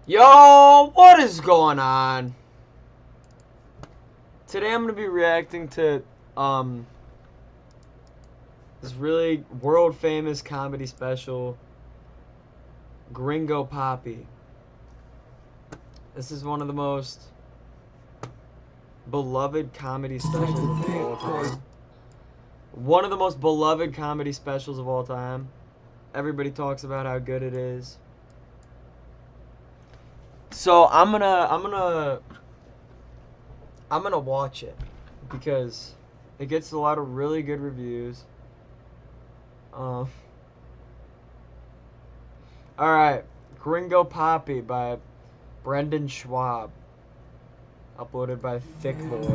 Yo, what is going on? Today I'm going to be reacting to this really world famous comedy special, Gringo Papi. This is one of the most beloved comedy specials of all time. One of the most beloved comedy specials of all time. Everybody talks about how good it is. So I'm gonna watch it because it gets a lot of really good reviews. All right, Gringo Papi by Brendan Schwab, uploaded by Thick Boy.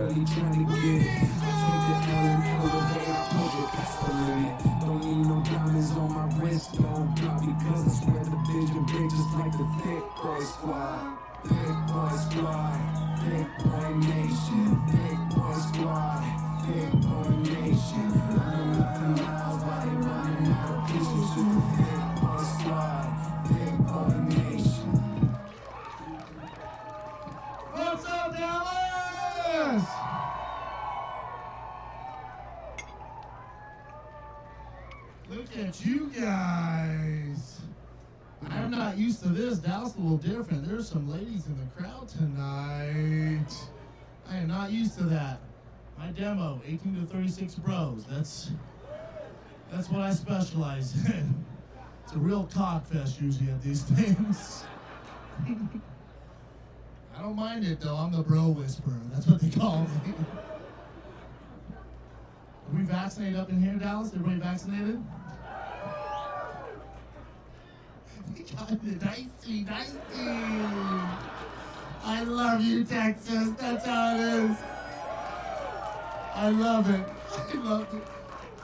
Don't need no diamonds on my wrist, no, because I swear the bigger bitches like the Thick Boy Squad. Thick Boy Squad, Thick Boy Nation, Thick Boy Squad, Thick Boy Nation. Running up the miles while they running out of pieces to the Thick Boy Squad, Thick Boy Nation. What's up, Dallas? Look at you guys. I'm not used to this. Dallas a little different. There's some ladies in the crowd tonight. I am not used to that. My demo, 18 to 36 bros. That's what I specialize in. It's a real cockfest usually at these things. I don't mind it though. I'm the bro whisperer. That's what they call me. Are we vaccinated up in here, Dallas? Everybody vaccinated? Dicey. I love you, Texas. That's how it is. I love it.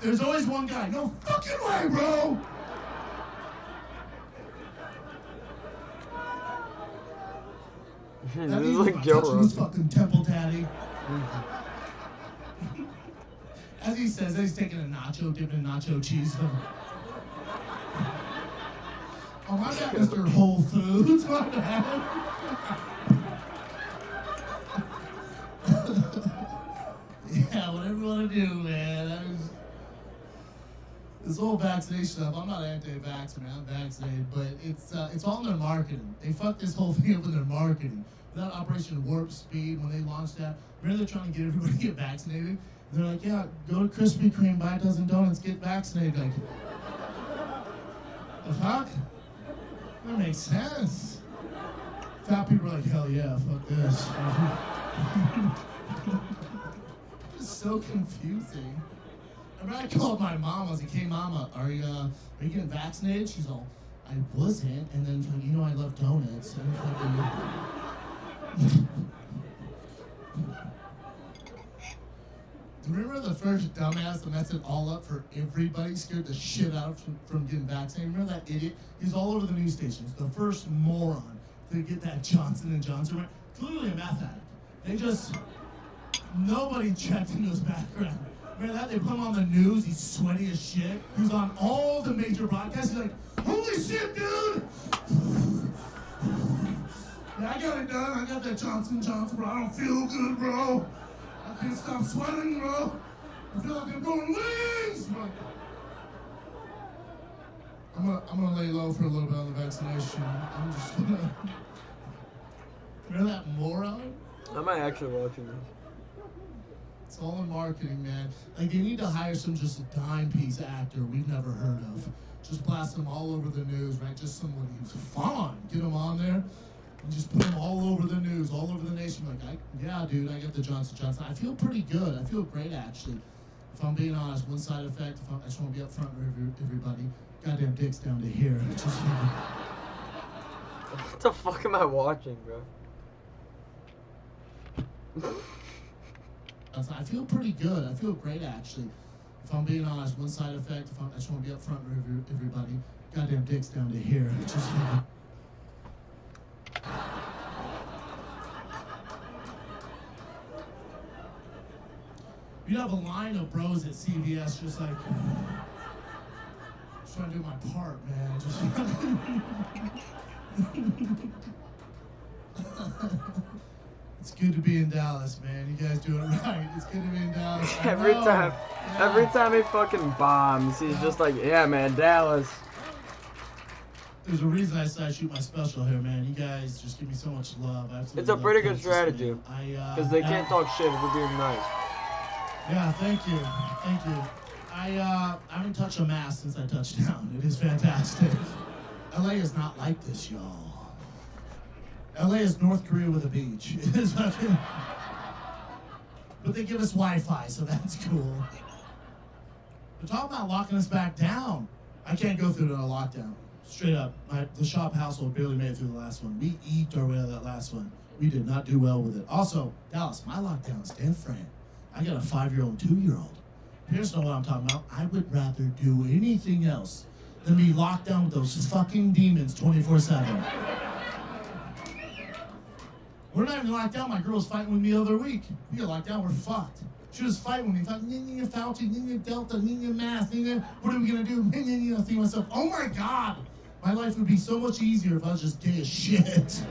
There's always one guy. No fucking way, bro. This is like Joe Rogan. Fucking temple daddy. As he says, he's taking a nacho, dipping a nacho cheese. Oh, my bad, Mr. Whole Foods. My bad. Yeah, whatever you want to do, man. This whole vaccination stuff, I'm not anti-vax, man. I'm vaccinated, but it's all in their marketing. They fucked this whole thing up in their marketing. That Operation Warp Speed, when they launched that, remember they're trying to get everybody to get vaccinated? They're like, yeah, go to Krispy Kreme, buy a dozen donuts, get vaccinated. Like, the fuck? That makes sense. Fat people are like, hell yeah, fuck this. It's so confusing. Remember I called my mom, I was like, hey mama, are you getting vaccinated? She's all, I wasn't, and then like, you know I love donuts. And remember the first dumbass that messed it all up for everybody, scared the shit out from getting vaccinated? Remember that idiot? He's all over the news stations. The first moron to get that Johnson & Johnson, right? Clearly a meth addict. They just, nobody checked into his background. Remember that? They put him on the news. He's sweaty as shit. He was on all the major broadcasts. He's like, holy shit, dude! Yeah, I got it done. I got that Johnson & Johnson, bro. I don't feel good, bro. I can't stop sweating, bro. I feel like I'm going wings, bro. I'm gonna lay low for a little bit on the vaccination. I'm just gonna. Remember that moron? I'm actually watching this. It's all in marketing, man. Like, they need to hire some just dime piece actor we've never heard of. Just blast them all over the news, right? Just somebody who's fun. Get them on there. And just put them all over the news, all over the nation. Like, yeah, dude, I got the Johnson & Johnson. I feel pretty good. I feel great, actually. If I'm being honest, one side effect, I just want to be up front with everybody. Goddamn dick's down to here. Just, What the fuck am I watching, bro? I feel pretty good. I feel great, actually. If I'm being honest, one side effect, I just want to be up front with everybody. Goddamn dick's down to here. Just, you'd have a line of bros at CVS just like, just trying to do my part, man. Just It's good to be in Dallas, man. You guys doing it right. It's good to be in Dallas. I Every know. time, Yeah. every time he fucking bombs, he's just like, yeah, man, Dallas. There's a reason I decided to shoot my special here, man. You guys just give me so much love. I absolutely It's a love pretty good Kansas, strategy. man. Because they can't talk shit if we're being nice. Yeah, thank you. Thank you. I haven't touched a mask since I touched down. It is fantastic. LA is not like this, y'all. LA is North Korea with a beach. It is fucking... But they give us Wi-Fi, so that's cool. They're talking about locking us back down. I can't go through a lockdown. Straight up. The shop household barely made it through the last one. We eked our way out of that last one. We did not do well with it. Also, Dallas, my lockdown is different. I got a 5-year-old and 2-year-old. Parents know what I'm talking about. I would rather do anything else than be locked down with those fucking demons 24/7. We're not even locked down. My girl was fighting with me the other week. We get locked down, we're fucked. She was fighting with me. Fucking Fauci, Delta, math, what are we gonna do? I think to myself, oh my God, my life would be so much easier if I was just gay as shit. If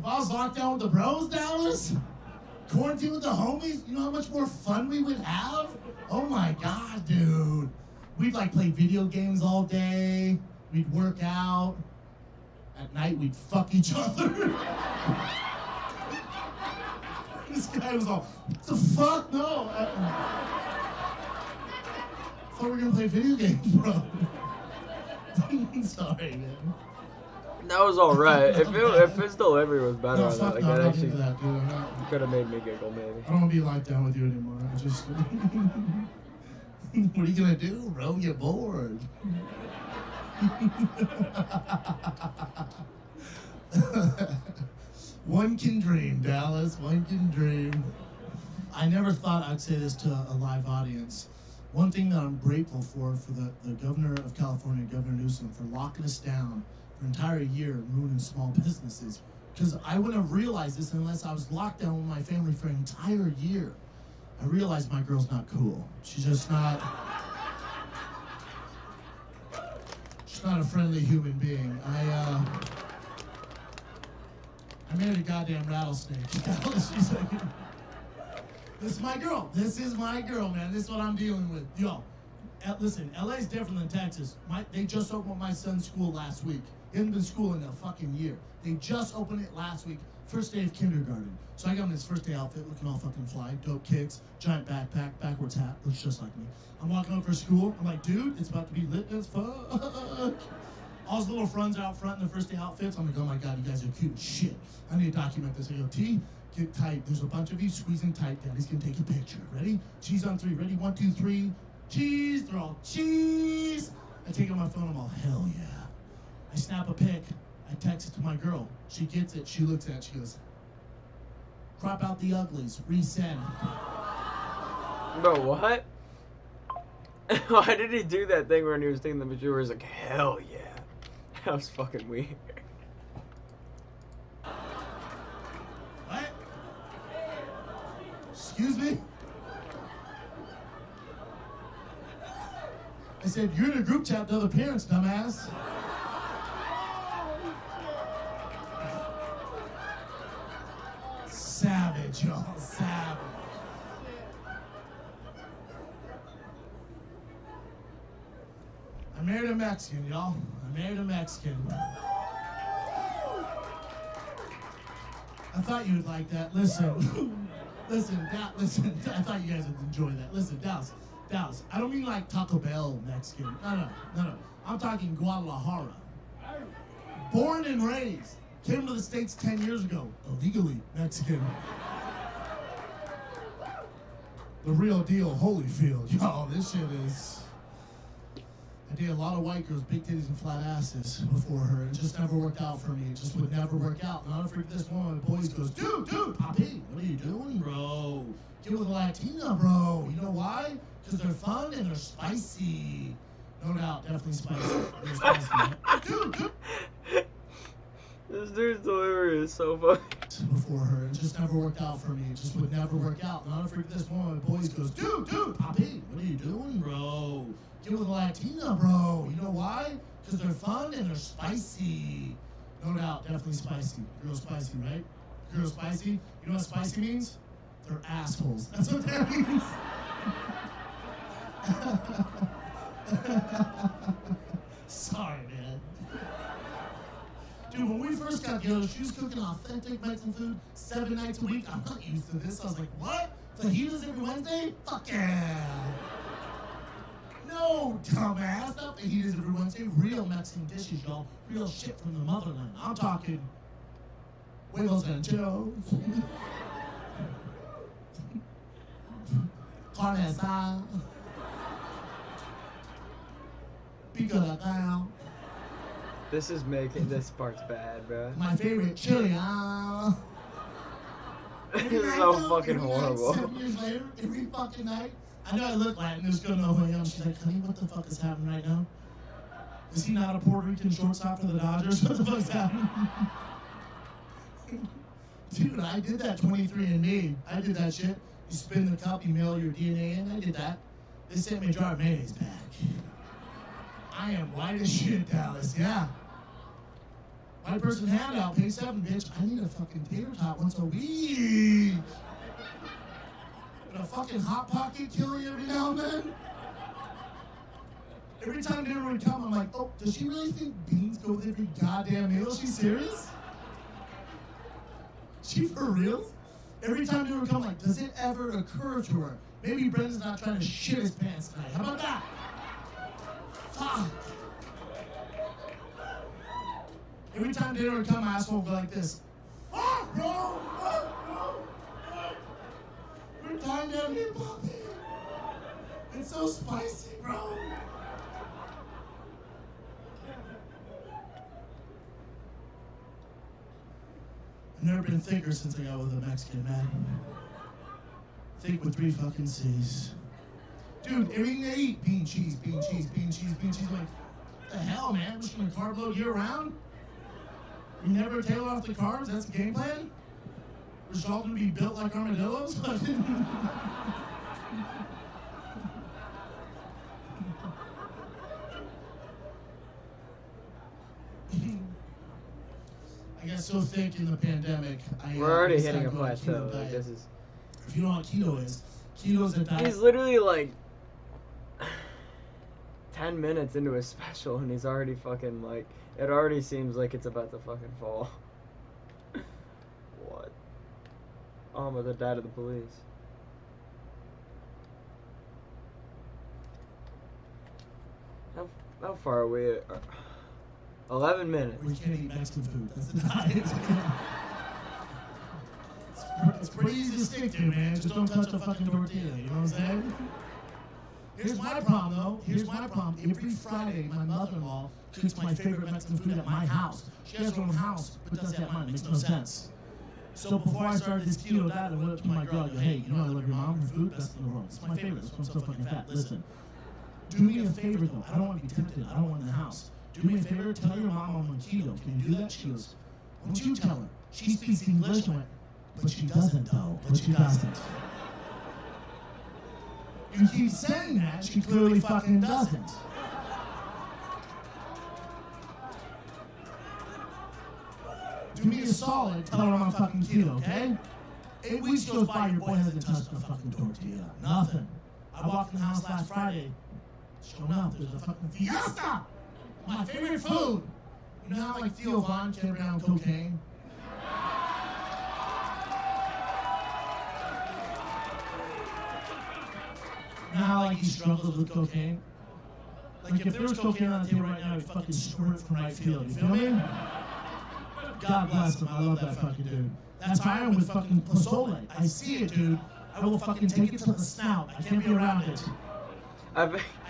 I was locked down with the bros, Dallas, quarantine with the homies, you know how much more fun we would have? Oh my God, dude. We'd like play video games all day. We'd work out. At night, we'd fuck each other. This guy was all, what the fuck? No. I thought we were gonna play video games, bro. Sorry, man. That was alright. If his delivery was better No, on that, fuck like no, that I'm actually not into that, dude. I'm not. could have made me giggle, maybe. I don't want to be locked down with you anymore. I just... What are you gonna do, bro? Get bored. One can dream, Dallas. One can dream. I never thought I'd say this to a live audience. One thing that I'm grateful for the governor of California, Governor Newsom, for locking us down for an entire year and ruining small businesses. Because I wouldn't have realized this unless I was locked down with my family for an entire year. I realized my girl's not cool. She's just not... She's not a friendly human being. I married a goddamn rattlesnake. She's like, this is my girl. This is my girl, man. This is what I'm dealing with. Yo, listen, LA's different than Texas. They just opened my son's school last week. He hasn't been school in a fucking year. They just opened it last week, first day of kindergarten. So I got him his first day outfit, looking all fucking fly, dope kicks, giant backpack, backwards hat, looks just like me. I'm walking over for school. I'm like, dude, it's about to be lit as fuck. All his little friends out front in their first day outfits. I'm like, oh my God, you guys are cute as shit. I need to document this. I go, T, get tight. There's a bunch of you squeezing tight. Daddy's gonna take a picture. Ready? Cheese on 3. Ready? 1, 2, 3. Cheese. They're all cheese. I take out my phone. I'm all, hell yeah. I snap a pic. I text it to my girl. She gets it. She looks at it. She goes, crop out the uglies. Resend. Bro, what? Why did he do that thing when he was taking the picture where he's like, hell yeah? That was fucking weird. What? Excuse me? I said, you're in a group chat with other parents, dumbass. Savage, y'all. Savage. I married a Mexican, y'all. I married a Mexican. I thought you would like that. Listen. Listen. I thought you guys would enjoy that. Listen, Dallas. I don't mean like Taco Bell Mexican. No. I'm talking Guadalajara. Born and raised. Came to the States 10 years ago. Illegally Mexican. The real deal, Holyfield. Y'all, this shit is... I dated a lot of white girls, big titties and flat asses before her. It just never worked out for me. It just would never work out. And I'll never forget this one. The boys goes, dude, Papi, what are you doing, bro? Get with a Latina, bro. You know why? Because they're fun and they're spicy. No doubt, definitely spicy. They're spicy, man. Dude. This dude's delivery is so funny. Before her, it just never worked out for me. It just would never work out. And I'll never forget this one. The boys goes, dude, Papi, what are you doing, bro? Get with a Latina, bro. You know why? Because they're fun and they're spicy. No doubt, definitely spicy. Real spicy, right? Real spicy. You know what spicy means? They're assholes. That's what that means. Sorry, man. Dude, when we first got together, she was cooking authentic Mexican food 7 nights a week. I'm not used to this. I was like, what? Fajitas every Wednesday? Fuck yeah. No, dumbass. Not fajitas every Wednesday. Real Mexican dishes, y'all. Real shit from the motherland. I'm talking huevos rancheros, carne asada, pico de gallo. This is making this part's bad, bro. My favorite chili. This is so fucking horrible. 7 years later, every fucking night. I know I look Latin, there's going no way. She's like, honey, what the fuck is happening right now? Is he not a Puerto Rican shortstop for the Dodgers? What the fuck's happening? Dude, I did that 23andMe. I did that shit. You spin the cup, you mail your DNA in. I did that. They sent me a jar of mayonnaise back. I am white as shit, Dallas, yeah. White person handout, pay 7, bitch. I need a fucking tater tot once a week. But a fucking Hot Pocket kill you every now and then? Every time dinner would come, I'm like, oh, does she really think beans go with every goddamn meal? Is she serious? She for real? Every time dinner would come, like, does it ever occur to her? Maybe Brendan's not trying to shit his pants tonight. How about that? Fuck. Every time dinner would come, my asshole would go like this. Fuck, bro! Fuck, bro! Fuck. We're dying down here, Papi. It's so spicy, bro. I've never been thicker since I got with a Mexican, man. Thick with 3 fucking C's. Dude, everything they eat, bean cheese, bean cheese, bean cheese, bean cheese. Like, what the hell, man? We're just gonna carb load year round? We never tail off the carbs? That's the game plan? We're just all gonna be built like armadillos? I got so thick in the pandemic. We're already decided hitting a to go on plateau. keto Like, diet. this is. If you know what keto is a diet. He's literally like 10 minutes into his special, and he's already fucking like. It already seems like it's about to fucking fall. What? Oh, but the dad of the police. How far are we? 11 minutes. We can't eat Mexican food. That's the diet. It's pretty easy to stick to, man. Just don't touch a fucking tortilla. You know what I'm saying? Here's my problem, though. Here's my problem. Every Friday, my mother-in-law cooks my favorite Mexican food at my house. She has her own house, but does that mine. It makes no sense. So before I started this keto diet, I went up to my girl and go, hey, you know I love your mom, her food, best in the world. It's my favorite. That's why I'm so fucking fat. Listen, do me a favor, though. I don't want to be tempted. I don't want in the house. Do me a favor, tell your mom I'm on keto. Can you do that? She goes, why don't you tell her? She speaks English. I went, but she doesn't, though. But she doesn't. You keep saying that, she clearly fucking doesn't. Do me a solid, tell her I'm on fucking keto, okay? 8 weeks goes by, your boy hasn't touched a fucking tortilla. Nothing. I walked in the house last Friday. Sure enough, there's a fucking fiesta! My favorite food! You know how like Theo Von carried around cocaine? You know how like he struggles with cocaine? Like if there was cocaine on the table right now, he'd fucking squirt from right field. You feel me? God bless him. I love that fucking dude. That's how I am with fucking pozole. I see it, dude. I will fucking take it to the snout. I can't be around it.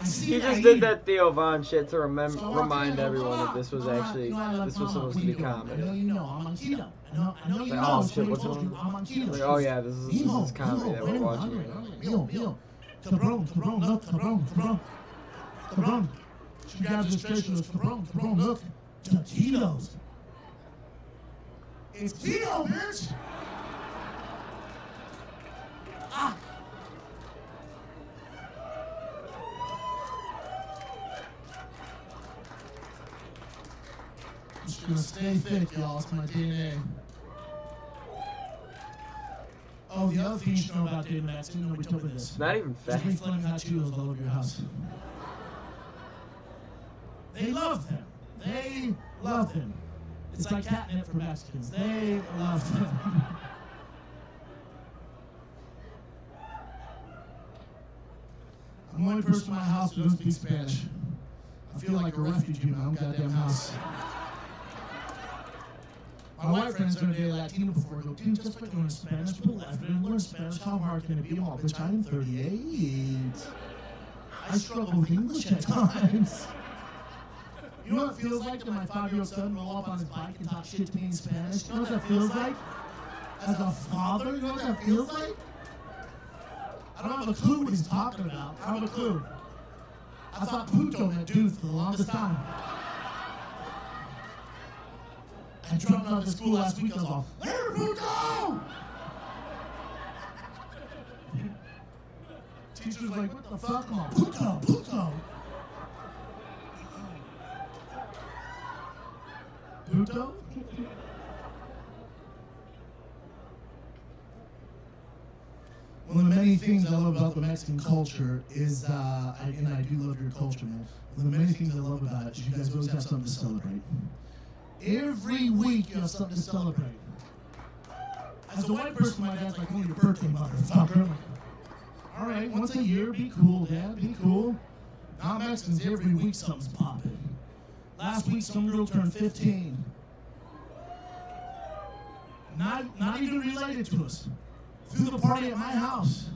He just did that Theo Von shit to remind everyone that this was actually this was supposed to be comedy. I know you know I'm on keto. I know you Like, know. oh shit, what's I'm going on keto. Like, oh yeah, this is comedy that we're watching. Meal. Cabron, look, cabron. She grabs his fish and goes, cabron, look. Taquitos. It's keto, bitch! Ah! gonna stay thick, y'all. It's my DNA. Oh, the other thing you should know about David Mexican, nobody told me this. It's not even There's fat. been flaming hot Cheetos all over your house. They love them. They love them. It's like catnip for Mexicans. They love them. I'm the only person in my house who doesn't speak Spanish. I feel like a refugee in my own goddamn house. My white friends are day Latino before go, dude, just like learn Spanish, but left and learn Spanish. How hard can it be? All bitch, I'm 38. I struggle with English at times. You know what it feels like to my 5-year-old son roll up on his bike and talk shit to me in Spanish? You know what that feels like? As a father, you know what that feels like? I don't have a clue what he's talking about. I don't have a clue. I thought puto meant dude for the longest time. I dropped out of school last week, I was all, later, puto! Teacher's like, what the fuck? I'm all, puto, puto. Puto? One of the many things I love about the Mexican culture is, and I do love your culture, man. One of the many things I love about it is you guys always have something to celebrate. Every week you have something to celebrate. As a white person, my dad's like, oh, your birthday, motherfucker. I'm like, all right, once a year, be cool, Dad, be cool. Not Mexicans, every week something's popping. Last week, some girl turned 15. Not even related to us. Threw the party at my house.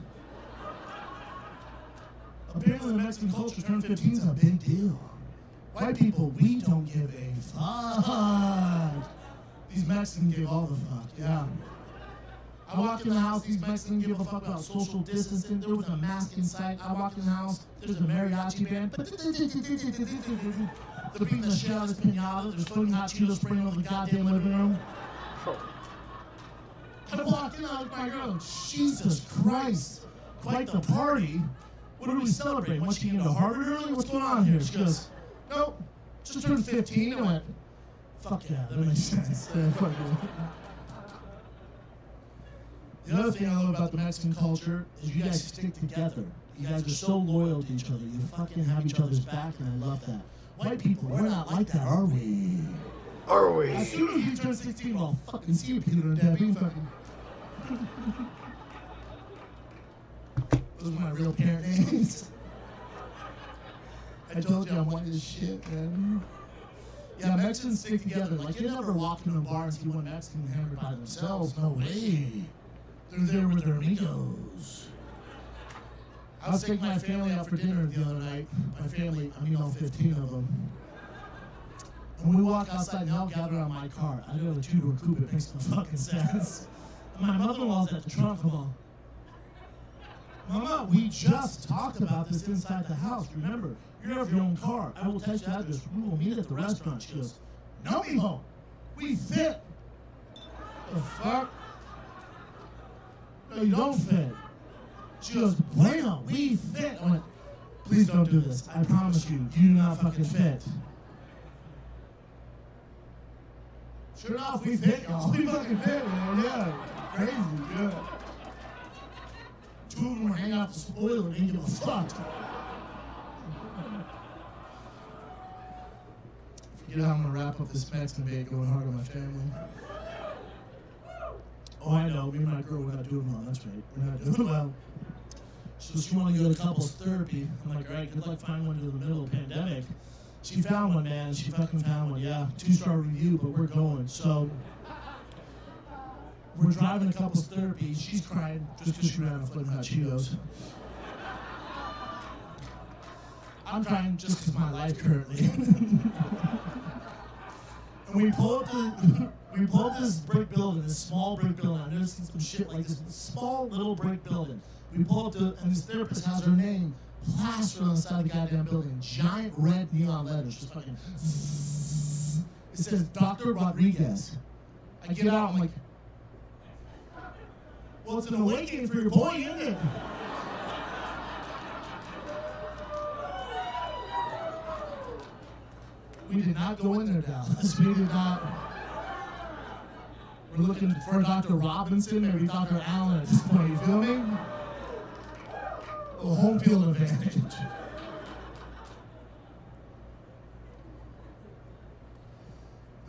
Apparently, the Mexican culture, turn 15 is a big deal. White people, we don't give a fuck. These Mexicans give all the fuck, yeah. I walked in the house, these Mexicans give a fuck about social distancing. There was a mask inside. I walked in the house, there's a mariachi band. They're beating the shit out of this pinata. There's flaming hot Cheetos spraying over the goddamn living room. I walked in, I was my girl, Jesus Christ, quite the party. What do we celebrate? Once you get into Harvard early? What's going on here? She goes, nope, just turned 15. I went, fuck yeah, that makes sense. Fuck yeah. The other thing I love about the Mexican culture is you guys stick together. You guys are so loyal to each other. You fucking have each other's back, and I love that. White people, we're not like that, are we? Are we? As soon as you turn 16, I'll fucking see you, Peter and Debbie. Fucking. Those are my real parent names. I told you I'm white as shit, man. Yeah, Mexicans stick together. Like, you never walk into a bar and see one Mexican hammered by themselves. No way. They're there with their amigos. I was taking my family out for dinner the other night. My family, I mean all 15 of them. And we walk outside and they all gather on my car. I drove a 2-door coupe, it makes no fucking sense. And my mother-in-law's at the trunk, I'm all, Mama, we just talked about this inside the house. Remember, you have your own car. I will text the address. We will meet at the restaurant. She goes, no, mijo, we fit. The fuck? No, you don't fit. She goes, bueno, we fit. I went, please don't do this. I promise you, you do not fucking fit. Sure enough, we fit, y'all. We fucking fit, man. Yeah. Crazy, yeah. 2 of them were hanging out the spoiler and didn't give a fuck. Forget how I'm gonna wrap up this Mexican bait going hard on my family. Oh, I know, me and my girl, we're not doing well. That's right, we're not doing well. So she wanted to go to couples therapy. I'm like, all right, good luck finding one in the middle of the pandemic. She found one, man. She fucking found one, yeah. 2-star review, but we're going. So, we're driving to couples therapy. She's crying just because she ran out of flaming hot Cheetos. I'm crying just because of my life currently. And we pull up this brick building, this small brick building. I've never seen some shit like this small little brick building. We pull up to, and this therapist has her name plastered on the side of the goddamn building. Giant red neon letters, just fucking zzz. It says Dr. Rodriguez. I get out, I'm like, well, it's an awakening for your boy, isn't it? We did not go in there, Dallas. We did not. We're looking for Dr. Robinson, maybe Dr. Allen at this point, you feel me? A home field advantage.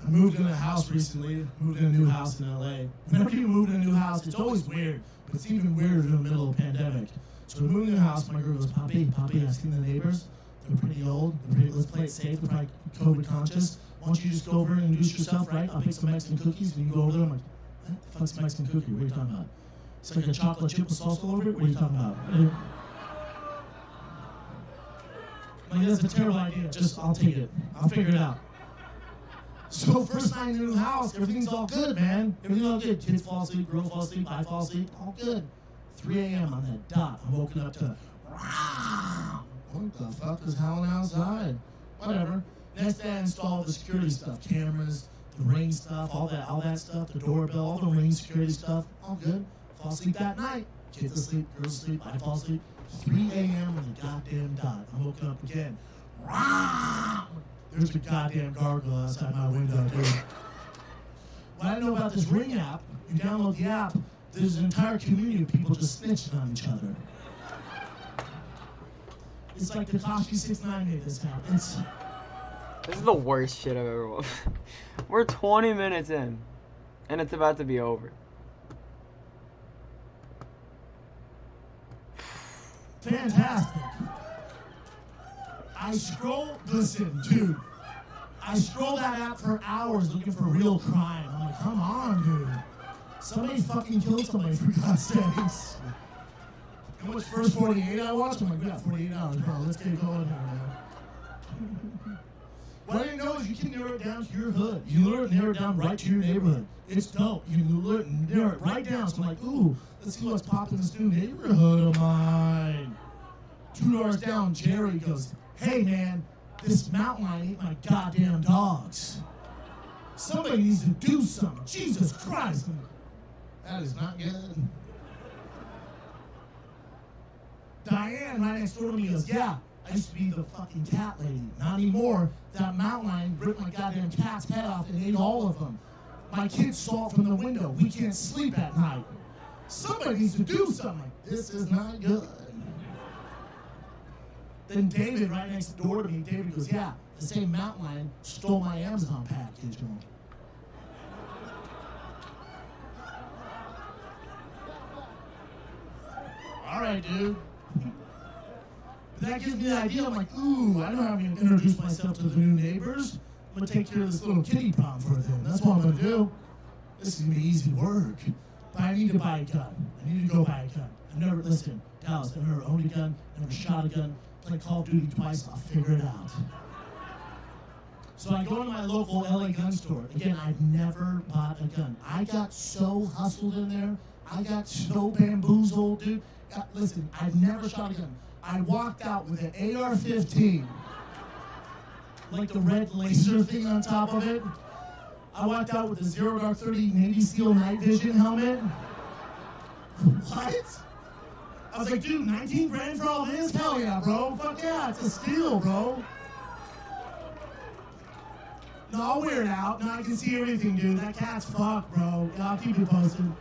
I moved in a house recently, moved in a new house in LA. Whenever you move in a new house, it's always weird, but it's even weirder in the middle of a pandemic. So we moved in a house, my girl goes, Papi, I've seen the neighbors. They're pretty old. Let's play it safe. They're probably COVID conscious. Why don't you just go over and introduce yourself, right? I'll pick some Mexican cookies, and you go over there. I'm like, what the fuck's a Mexican cookie? What are you talking about? It's like a chocolate chip with sauce all over it? What are you talking about? I'm like, that's a terrible idea. Just, I'll take it. I'll figure it out. So first night in the new house, everything's all good, man. Everything's all good. Kids fall asleep, girl fall asleep, I fall asleep, all good. 3 a.m. on that dot, I'm woken up to, what the fuck is howling outside? Whatever. Next day I installed the security stuff, cameras, the ring stuff, all that stuff, the doorbell, all the ring security stuff, all good. Fall asleep that night. Kids asleep, girls asleep, I fall asleep. 3 a.m. on the goddamn dot. I'm woken up again. There's a goddamn gargoyle outside my window, dude. What I know about this Ring app, you download the app, there's an entire community of people just snitching on each other. It's like Tekashi 6ix9ine made this app. This is the worst shit I've ever watched. We're 20 minutes in, and it's about to be over. Fantastic. Listen, dude. I scroll that app for hours looking for real crime. I'm like, come on, dude. Somebody fucking killed somebody, for God's sakes. You know what's first 48 I watched? I'm like, we got 48 hours, bro. Let's get going here, man. What I didn't know is you can narrow it down to your hood. You can narrow it down right to your neighborhood. It's dope. You can narrow it right down. So I'm like, ooh, let's see what's popping in this new neighborhood of mine. 2 doors down, Jerry goes, hey, man, this mountain lion ate my goddamn dogs. Somebody needs to do something. Jesus Christ. That is not good. Diane, right next door to me, goes, yeah, I used to be the fucking cat lady. Not anymore. That mountain lion ripped my goddamn cat's head off and ate all of them. My kids saw it from the window. We can't sleep at night. Somebody needs to do something. This is not good. Then David, right next door to me, David goes, yeah, the same mountain lion stole my Amazon package. All right, dude. But that gives me the idea. I'm like, ooh, I know how I'm going to introduce myself to the new neighbors. I'm going to take care of this little kitty problem for them. That's what I'm going to do. This is going to be easy work. But I need to buy a gun. I need to go buy a gun. I've never, listen, Dallas, I've never owned a gun, never shot a gun. Played Call of Duty twice, I'll figure it out. So I go to my local LA gun store. Again, I've never bought a gun. I got so hustled in there. I got so bamboozled, dude. Listen, I've never shot a gun. I walked out with an AR-15. Like the red laser thing on top of it. I walked out with a Zero Dark 30 Navy SEAL night vision helmet. What? I was like, dude, 19 grand for all this? Hell yeah, bro. Fuck yeah, it's a steal, bro. No, I'll wear it out. Now I can see everything, dude. That cat's fucked, bro. Yeah, I'll keep you posted.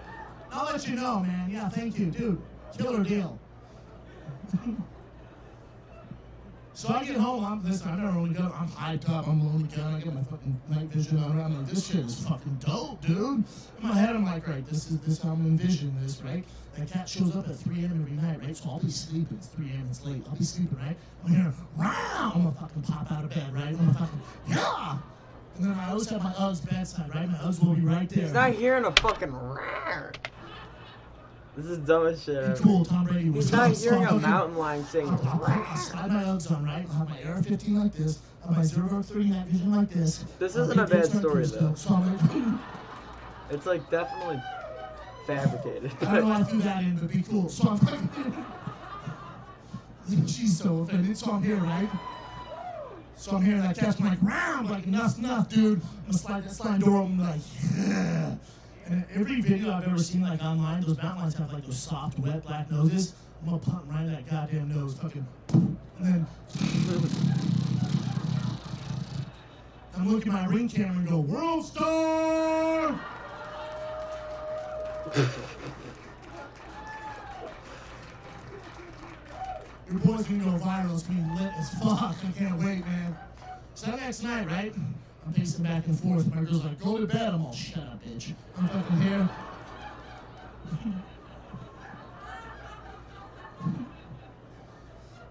I'll let you know, man. Yeah, thank you, dude. Killer deal. So I get home, I'm never only gun. I'm hyped up, I'm loading the gun, I get my fucking night vision on, I'm like, this shit is fucking dope, dude. In my head, I'm like, right, this is how I'm envisioning this, right? That cat shows up at 3 a.m. every night, right? So I'll be sleeping, it's 3 a.m., it's late, I'll be sleeping, right? I'm hearing, wow, I'm gonna fucking pop out of bed, right? I'm gonna fucking, yeah! And then I always have my Uggs bedside, right? My Uggs will be right there. He's not hearing a fucking roar. This is dumb as shit ever. Cool, Tom Brady was He's not hearing a mountain lion sing. I'll slide my Uggs on, right? I'll have my AR-15 like this. I'll have my Zero Dark 30 night vision like this. This isn't a bad story, though. So I'm like, it's like definitely fabricated. I don't know why I threw that in, but be cool. So I'm like, she's so offended. So I'm here, right? So I'm hearing that cat's like, round, like, enough, dude. I'm gonna slide that sliding door open, like, yeah. And every video I've ever seen, like, online, those mountain lions have, like, those soft, wet, black noses. I'm gonna pump right in that goddamn nose, fucking, and then, I'm looking at my ring camera and go, World Star! Your boy's gonna go viral. It's gonna be lit as fuck. I can't wait, man. So that next night, right? I'm pacing back and forth. My girl's like, go to bed. I'm all, shut up, bitch. I'm fucking here.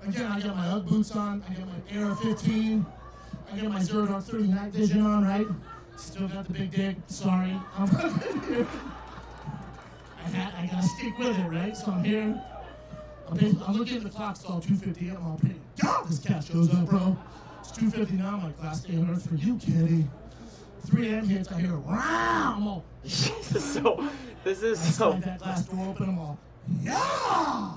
Again, I got my Ugg boots on. I got my Air 15. I got my 0 Dark 30 night vision on, right? Still got the big dick. Sorry. I'm fucking here. I gotta stick with it, right? So I'm here. I'm looking at the clock, it's all 2:50. I'm all pretty. God, this cat shows up, bro. It's 2:50 now. I'm like, last day on earth for you, kitty. 3 a.m. hits. I hear, wow. I'm all, This is I so. slide that glass door open. I'm all, yeah.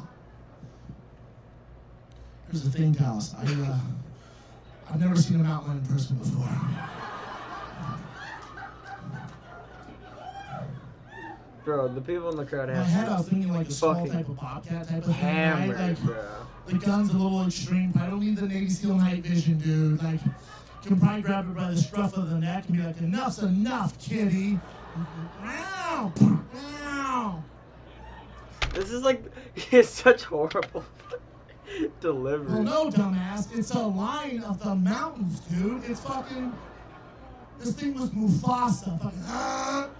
Here's the thing, Dallas. I've never seen a mountain lion in person before. Bro, the people in the crowd In my head, I was have thinking like a small fucking type of bobcat type of thing, right? hammered, Like, bro. the gun's a little extreme, but I don't need the Navy SEAL night vision, dude. Like, you can probably grab it by the scruff of the neck and be like, enough's enough, kitty. Meow, meow. This is like, it's such horrible delivery. Well, no, dumbass. It's a line of the mountains, dude. It's fucking. This thing was Mufasa. Fucking.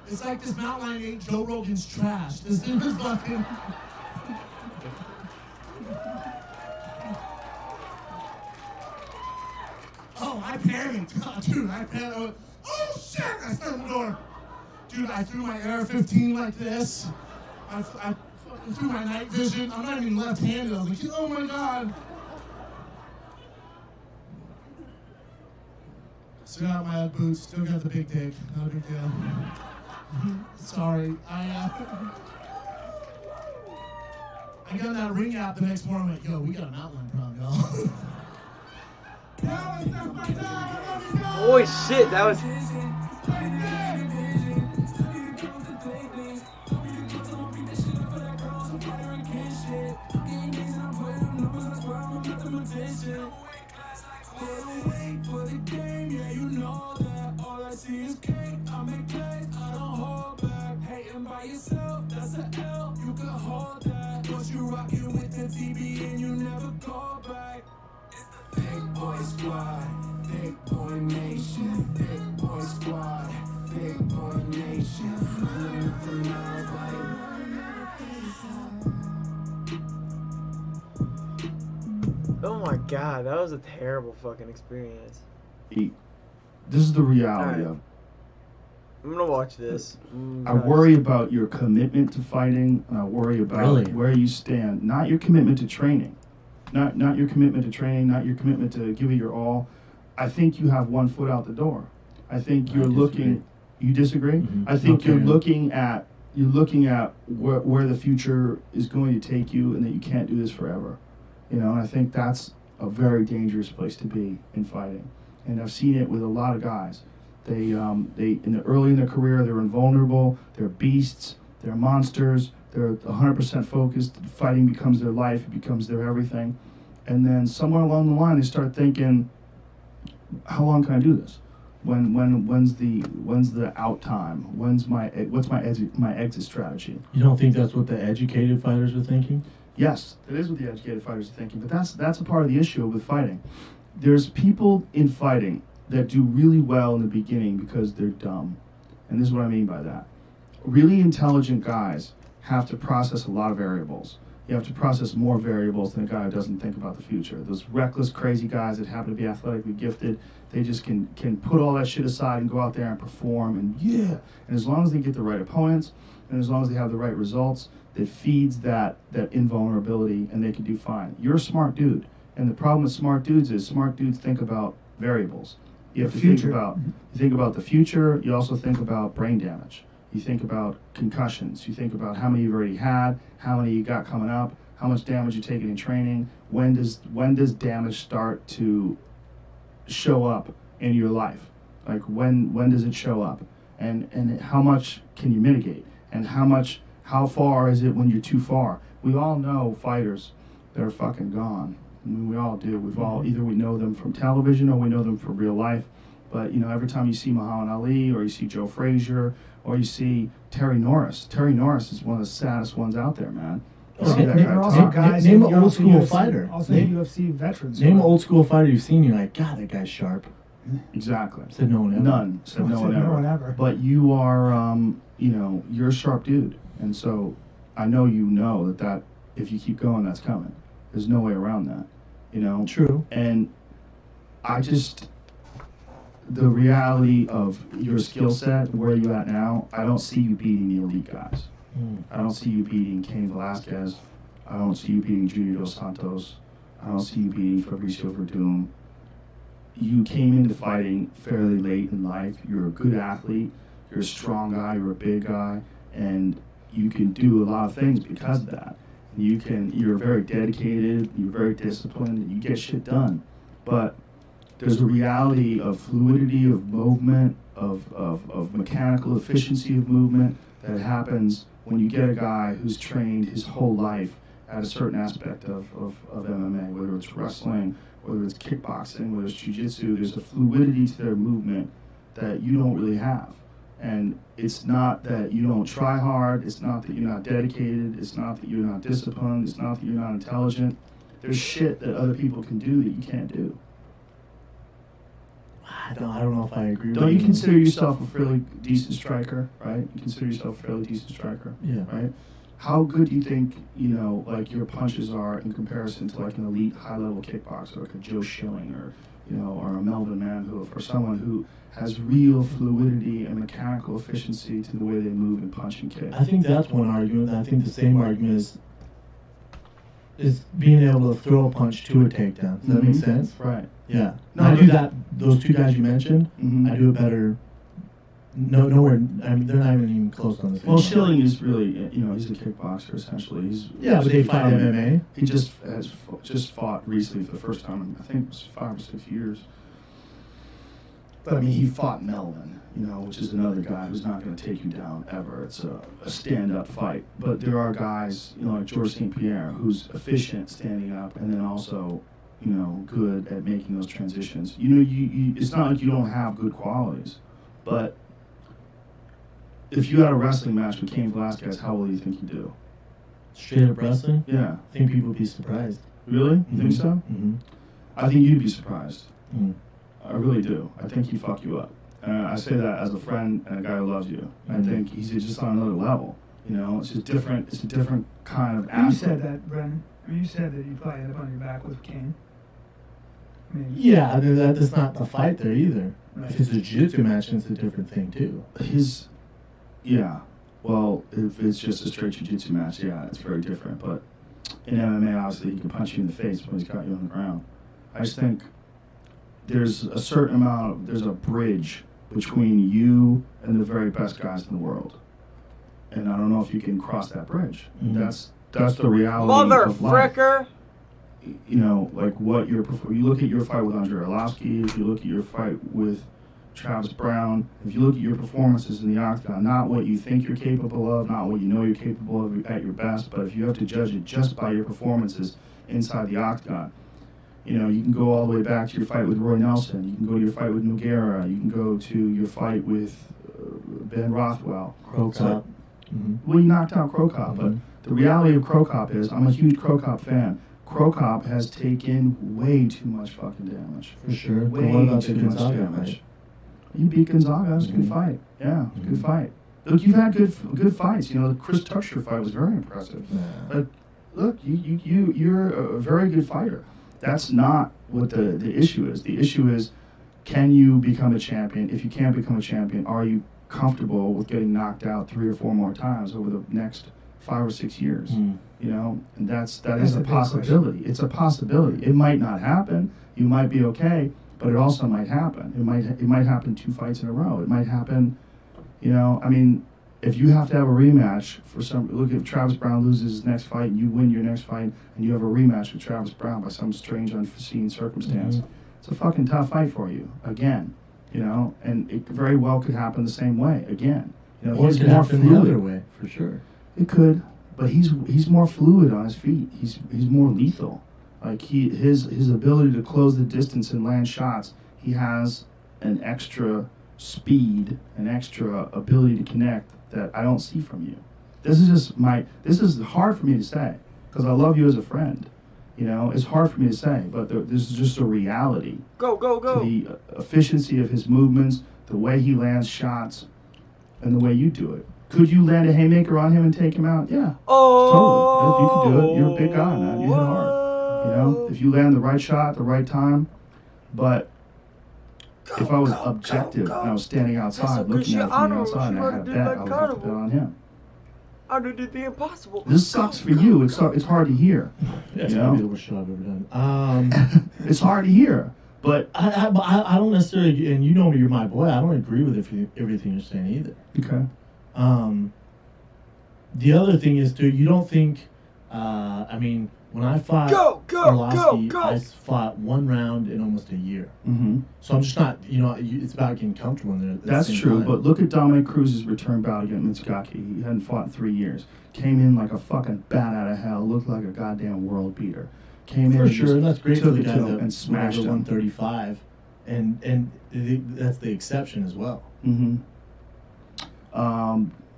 It's like this mountain lion ate Joe Rogan's trash. This thing was fucking. Oh, I panicked. Dude, I panicked. I went, oh shit! I slammed the door. Dude, I threw my Air 15 like this. I fucking threw my night vision. I'm not even left-handed. I was like, oh my god. Still got my boots. Still got the big dick. Not a big deal. Sorry. I got that ring app the next morning. I'm like, yo, we got an outline problem, y'all. Holy shit, that was. Big boy squad, big boy nation, big boy squad, big boy nation. Oh my god, that was a terrible fucking experience. This is the reality Alright. of. I'm gonna watch this. I worry about your commitment to fighting, and I worry about Really? where you stand. Not your commitment to training, not your commitment to training, not your commitment to give it your all. I think you have one foot out the door. I think you're looking. You disagree? Mhm. I think Okay. you're looking at where the future is going to take you, and that you can't do this forever. You know, and I think that's a very dangerous place to be in fighting. And I've seen it with a lot of guys. They early in their career, they're invulnerable, they're beasts, they're monsters, they're 100% focused, fighting becomes their life, it becomes their everything. And then somewhere along the line, they start thinking, how long can I do this? When's the out time? What's my exit strategy? You don't think that's what the educated fighters are thinking? Yes, that is what the educated fighters are thinking, but that's a part of the issue with fighting. There's people in fighting that do really well in the beginning because they're dumb. And this is what I mean by that. Really intelligent guys have to process a lot of variables. You have to process more variables than a guy who doesn't think about the future. Those reckless, crazy guys that happen to be athletically gifted, they just can put all that shit aside and go out there and perform, and yeah. And as long as they get the right opponents, and as long as they have the right results, that feeds that invulnerability, and they can do fine. You're a smart dude. And the problem with smart dudes is smart dudes think about variables. You have to think about the future. You also think about brain damage. You think about concussions. You think about how many you've already had, how many you got coming up, how much damage you're taking in training. When does damage start to show up in your life? Like when does it show up? And how much can you mitigate? And how far is it when you're too far? We all know fighters that are fucking gone. I mean, we all do. We know them from television or we know them from real life. But every time you see Muhammad Ali or you see Joe Frazier or you see Terry Norris is one of the saddest ones out there, man. You see that There guy are also talk. guys. Name and an old also school UFC fighter. Also, Name- UFC veterans. Name an old school fighter you've seen. You're like, God, that guy's sharp. Exactly. Said no one ever. None. Said no one ever. No one ever. But you are, you're a sharp dude, and so I know that if you keep going, that's coming. There's no way around that, True. And the reality of your skill set, where you at now, I don't see you beating the elite guys. I don't see you beating Cain Velasquez. I don't see you beating Junior Dos Santos. I don't see you beating Fabricio Verdum. You came into fighting fairly late in life. You're a good athlete. You're a strong guy. You're a big guy, and you can do a lot of things because of that. You're very dedicated. You're very disciplined. And you get shit done. But there's a reality of fluidity of movement, of mechanical efficiency of movement that happens when you get a guy who's trained his whole life at a certain aspect of MMA, whether it's wrestling, whether it's kickboxing, whether it's jiu-jitsu. There's a fluidity to their movement that you don't really have. And it's not that you don't try hard, it's not that you're not dedicated, it's not that you're not disciplined, it's not that you're not intelligent. There's shit that other people can do that you can't do. I don't know if I agree with Don't you consider yourself a fairly decent striker, right? You consider yourself a fairly decent striker, Yeah. right? How good do you think, your punches are in comparison to like an elite high-level kickboxer, like a Joe Schilling or a Melvin Manhoef, or someone who has real fluidity and mechanical efficiency to the way they move and punch and kick? I think that's one argument. I think the same argument is being able to throw a punch to a takedown. Does that make Mhm. sense? Right. Yeah. No, I but- do that. Those two guys you mentioned, Mhm. I do it better. Nowhere. I mean, they're not even close on the same Well, level. Schilling is really, he's a kickboxer essentially. Yeah, but they fight MMA. He just fought recently for the first time in, I think it was 5 or 6 years. But I mean, he fought Melvin, which is another guy who's not going to take you down ever. It's a stand-up fight. But there are guys, like George St. Pierre, who's efficient standing up, and then also, good at making those transitions. It's not like you don't have good qualities, but if you had a wrestling match with Cain Velasquez, how well do you think you do? Straight up wrestling. Yeah. I think people would be surprised. Really? You think so? Mm-hmm. I think you'd be surprised. Mm. I really do. I think he'd fuck you up. I say that as a friend and a guy who loves you. I think he's just on another level. It's just different. It's a different kind of You athlete. said that, Brennan. I mean, you said that you'd probably end up on your back with Kane. I mean, Yeah, I mean, that's not the fight there either. Right. If it's a jiu-jitsu match, it's a different thing too. Yeah. Well, if it's just a straight jiu-jitsu match, yeah, it's very different. But in MMA, obviously, he can punch you in the face when he's got you on the ground. I just think there's a bridge between you and the very best guys in the world. And I don't know if you can cross that bridge. Mhm. That's the reality Mother of life. fricker! Like what you look at your fight with Andrei Arlovsky, if you look at your fight with Travis Brown, if you look at your performances in the octagon, not what you think you're capable of, not what you know you're capable of at your best, but if you have to judge it just by your performances inside the octagon, you can go all the way back to your fight with Roy Nelson, you can go to your fight with Nogueira, you can go to your fight with Ben Rothwell. Crow Cop. Mm-hmm. Well, you knocked out Crow Cop, but the reality of Crow Cop is, I'm a huge Crow Cop fan. Crow Cop has taken way too much fucking damage. For sure. But Way what about the too much Gonzaga damage. fight? You beat Gonzaga. It was a good Mhm. fight. Yeah, it was a good Mhm. fight. Look, you've had good fights. The Chris Tucker fight was very impressive. Nah. But look, you're a very good fighter. That's not what the issue is. The issue is, can you become a champion? If you can't become a champion, are you comfortable with getting knocked out 3 or 4 more times over the next 5 or 6 years? Mm. And that That's is a a big possibility. It's a possibility. It might not happen. You might be okay, but it also might happen. It might happen 2 fights in a row. It might happen, if you have to have a rematch look, if Travis Brown loses his next fight and you win your next fight and you have a rematch with Travis Brown by some strange unforeseen circumstance, Mhm. it's a fucking tough fight for you again, and it very well could happen the same way again. Or it He's could more happen the fluid. other way, for sure. It could, but he's more fluid on his feet. He's more lethal. Like his ability to close the distance and land shots. He has an extra speed, an extra ability to connect that I don't see from you. This is hard for me to say because I love you as a friend. You know, it's hard for me to say, but this is just a reality. Go, go, go. To the efficiency of his movements, the way he lands shots, and the way you do it. Could you land a haymaker on him and take him out? Yeah. Oh. Totally. You could do it. You're a big guy, man. You hit hard. You know, if you land the right shot at the right time. But if I was objective and I was standing outside looking at it from the outside and I had a bet, I would have to bet on him. I did the impossible. This sucks for you. It's hard to hear. That's you probably know? the worst shot I've ever done. It's hard to hear. But I don't necessarily, and you know me, you're my boy. I don't agree with everything you're saying either. Okay. The other thing is, too, you don't think, I mean, when I fought Orlovsky, I fought one round in almost a year. Mm-hmm. So I'm just not, you know, it's about getting comfortable in there. At That's the same true, time. but look at Dominic Cruz's return bout against Mitsugaki. He hadn't fought in 3 years. Came in like a fucking bat out of hell. Looked like a goddamn world beater. Came in For and sure, just and that's great for took the it to guys him that and smashed him. 135, and that's the exception as well. Mm-hmm.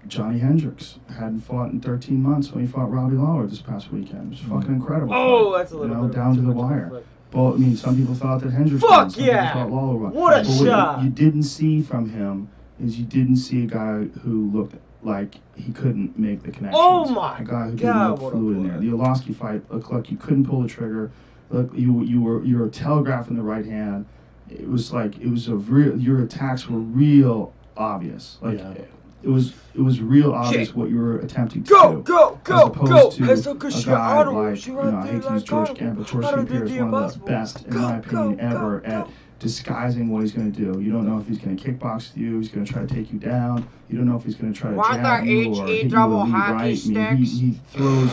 Johnny Hendricks hadn't fought in 13 months when he fought Robbie Lawler this past weekend. It was fucking incredible. Oh, fight, that's a little you know, bit down to the wire. Well, I mean, some people thought that Hendricks Fuck won, some yeah! people thought Lawler won. What a But shot! you didn't see from him is you didn't see a guy who looked like he couldn't make the connections. Oh my a guy who God, didn't look what a fluid in there. play. The Orlovsky fight looked like you couldn't pull the trigger. Look, you were telegraphing the right hand. It was like your attacks were real obvious. Like Yeah. it was real obvious what you were attempting to Go, do. go, As go, opposed go. to It's so good a shit. guy I don't like, she you know, right I there hate to use like George God. Campbell. George I done St. Pierre did is the one of the impossible. best, in Go, my opinion, go, ever go, at go. disguising what he's going to do. You don't know if he's going to kickbox you, he's going to try to take you down. You don't know if he's going to try to Why jab the you HE or hit you double with a lead hockey right. I mean, sticks? he throws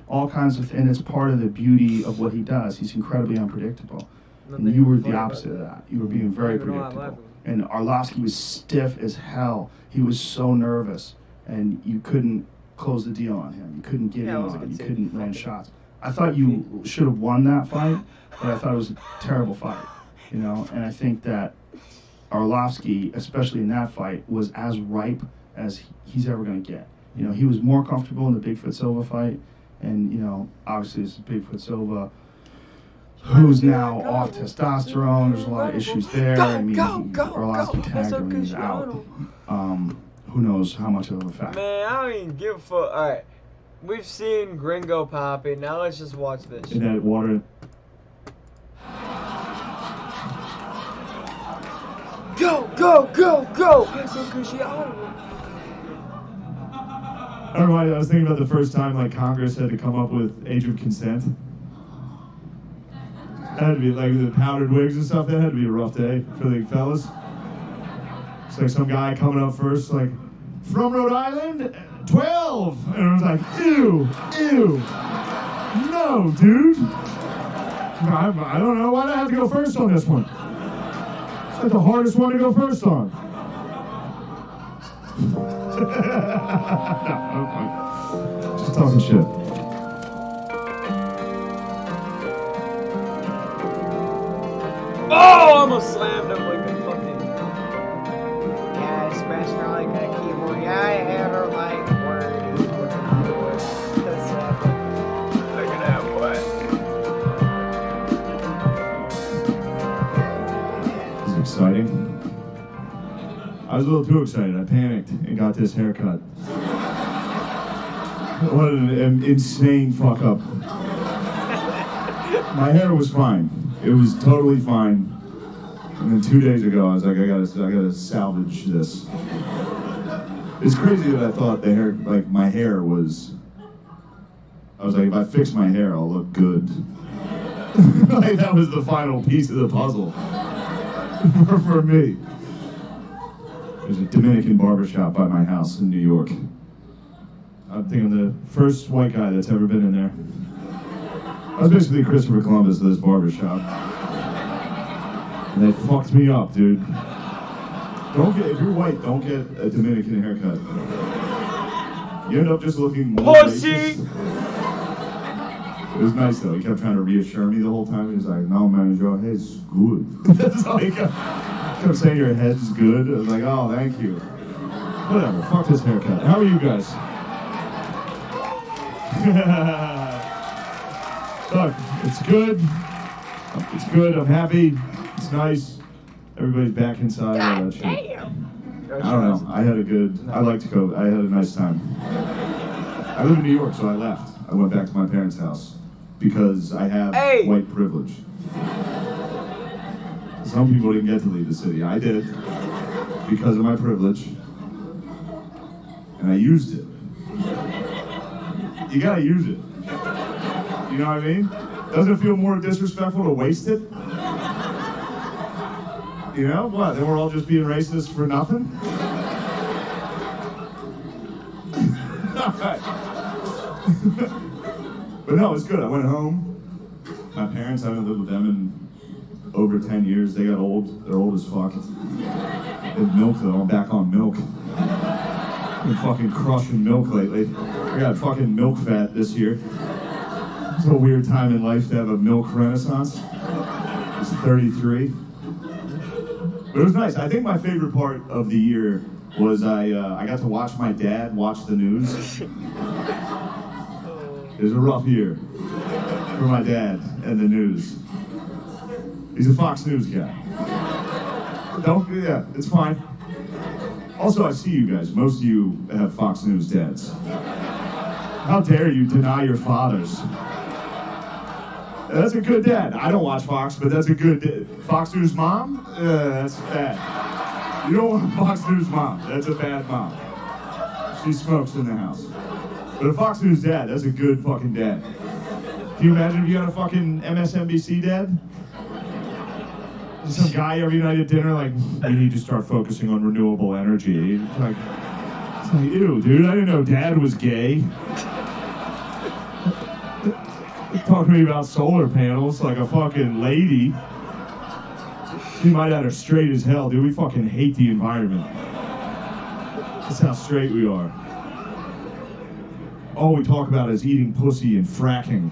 all kinds of, and it's part of the beauty of what he does. He's incredibly unpredictable. And you were the opposite of that. You were being very I don't know how I'm predictable. laughing. And Arlovsky was stiff as hell. He was so nervous, and you couldn't close the deal on him. You couldn't get Yeah, it him was a on. good You scene. couldn't land shots. I thought you should have won that fight, but I thought it was a terrible fight. You know, and I think that Arlovsky, especially in that fight, was as ripe as he's ever going to get. You know, he was more comfortable in the Bigfoot Silva fight, and you know, obviously it's Bigfoot Silva, who's now off testosterone. There's a lot of issues there. I mean, Arlovsky tagged him and he's out. Who knows how much of a factor. Man, I don't even give a fuck. Alright. We've seen Gringo Papi. Now let's just watch this. In that water. Go, go, go, go! Eso Cristiano. I don't know. I was thinking about the first time like Congress had to come up with age of consent. That had to be like the powdered wigs and stuff. That had to be a rough day for the fellas. It's like some guy coming up first, like from Rhode Island, 12, and I was like, ew, ew, no, dude. I don't know. Why do I have to go first on this one? It's like the hardest one to go first on. No, just talking shit. Oh, I almost slammed him like a fucking. Yeah, I smashed her like a keyboard. Yeah, I had her like wordy. Look at that boy. It was exciting. I was a little too excited. I panicked and got this haircut. What an insane fuck up. My hair was fine. It was totally fine. And then 2 days ago, I was like, I gotta salvage this. It's crazy that I thought the hair, like my hair was. I was like, if I fix my hair, I'll look good. Like that was the final piece of the puzzle for me. There's a Dominican barbershop by my house in New York. I think I'm the first white guy that's ever been in there. I was basically Christopher Columbus of this barbershop. And they fucked me up, dude. If you're white, don't get a Dominican haircut. You end up just looking more Pussy! racist. It was nice though. He kept trying to reassure me the whole time. He was like, "No, man, your hair's good." That's all he kept. kept saying your head's good. I was like, oh, thank you. Whatever, fuck this haircut. How are you guys? Look, it's good. It's good, I'm happy. It's nice. Everybody's back inside, all that shit. Damn. I don't know. I had a nice time. I live in New York, so I left. I went back to my parents' house because I have white privilege. Some people didn't get to leave the city. I did because of my privilege, and I used it. You gotta use it. You know what I mean? Doesn't it feel more disrespectful to waste it? You know what? Then we're all just being racist for nothing. But no, it's good. I went home. My parents, I haven't lived with them in over 10 years. They got old. They're old as fuck. They have milk though. I'm back on milk. I've been fucking crushing milk lately. I got fucking milk fat this year. It's a weird time in life to have a milk renaissance. It's 33. But it was nice. I think my favorite part of the year was I got to watch my dad watch the news. It was a rough year for my dad and the news. He's a Fox News guy. Yeah, it's fine. Also, I see you guys. Most of you have Fox News dads. How dare you deny your fathers? That's a good dad. I don't watch Fox, but that's a good dad. Fox News mom? That's bad. You don't want a Fox News mom. That's a bad mom. She smokes in the house. But a Fox News dad, that's a good fucking dad. Can you imagine if you had a fucking MSNBC dad? Some guy every night at dinner like, we need to start focusing on renewable energy. It's like, ew, dude, I didn't know dad was gay. Talking to me about solar panels like a fucking lady. She might have her straight as hell, dude. We fucking hate the environment. That's how straight we are. All we talk about is eating pussy and fracking.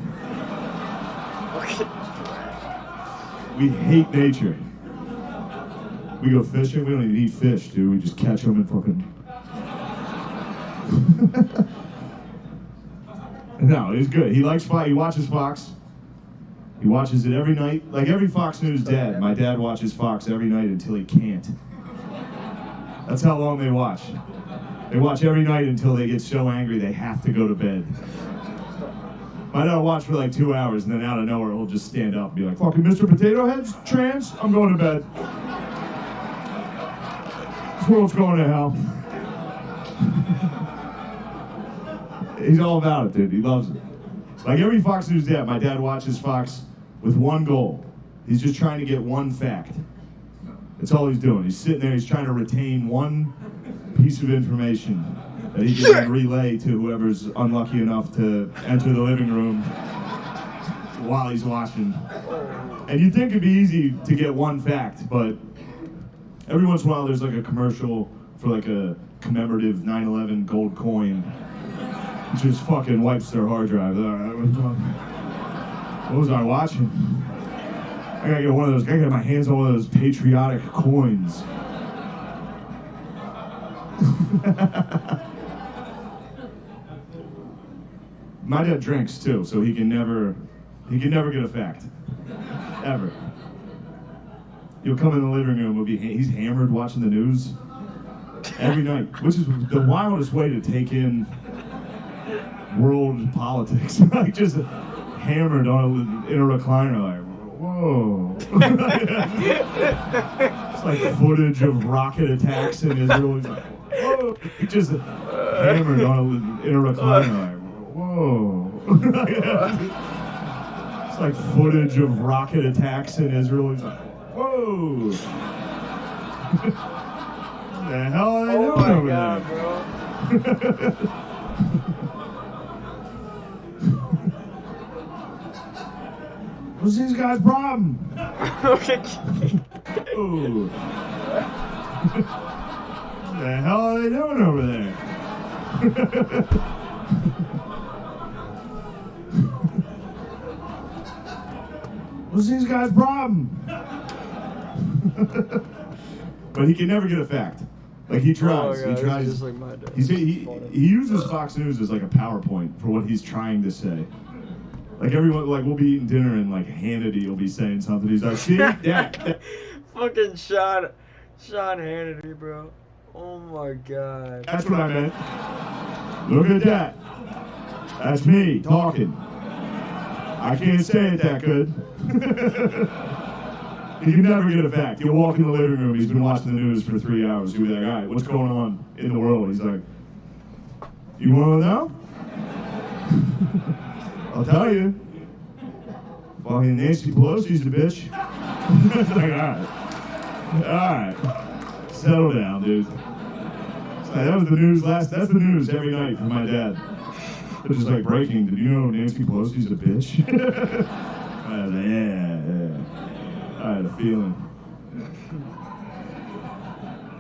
We hate nature. We go fishing, we don't even eat fish, dude. We just catch them and fucking... No, he's good. He likes Fox. He watches Fox. He watches it every night. Like every Fox News dad, my dad watches Fox every night until he can't. That's how long they watch. They watch every night until they get so angry they have to go to bed. My dad will watch for like 2 hours and then out of nowhere he'll just stand up and be like, fucking Mr. Potato Head's trans? I'm going to bed. This world's going to hell. He's all about it, dude. He loves it. Like every Fox News dad, my dad watches Fox with one goal. He's just trying to get one fact. That's all he's doing. He's sitting there, he's trying to retain one piece of information that he can then relay to whoever's unlucky enough to enter the living room while he's watching. And you'd think it'd be easy to get one fact, but every once in a while there's like a commercial for like a commemorative 9/11 gold coin. Just fucking wipes their hard drive. What was I watching? I gotta get one of those. I gotta get my hands on one of those patriotic coins. My dad drinks too, so he can never get a fact, ever. He'll come in the living room. He's hammered watching the news every night, which is the wildest way to take in world politics. Like just hammered in a recliner, like whoa. It's like footage of rocket attacks in Israel. He's like, whoa. He just hammered in a recliner, like whoa. It's like footage of rocket attacks in Israel. He's like, whoa. What the hell are they doing over there? Bro. What's these guys' problem? Ooh. What the hell are they doing over there? What's these guys' problem? but he can never get a fact. Like he tries. Oh, God, he tries. Just like my dad. He uses Fox News as like a PowerPoint for what he's trying to say. Like everyone, like we'll be eating dinner and like Hannity will be saying something. He's like, "See that?" Fucking Sean Hannity, bro. Oh my God. That's what I meant. Look at that. That's me talking. I can't say it that good. He can never get a fact. He'll walk in the living room. He's been watching the news for 3 hours. He'll be like, all right, what's going on in the world? He's like, you want to know? I'll tell you. Fucking Nancy Pelosi's the bitch. It's like, all right. Settle down, dude. That was the news that's the news every night from my dad. It's just like breaking. Did you know Nancy Pelosi's a bitch? I was like, yeah. I had a feeling.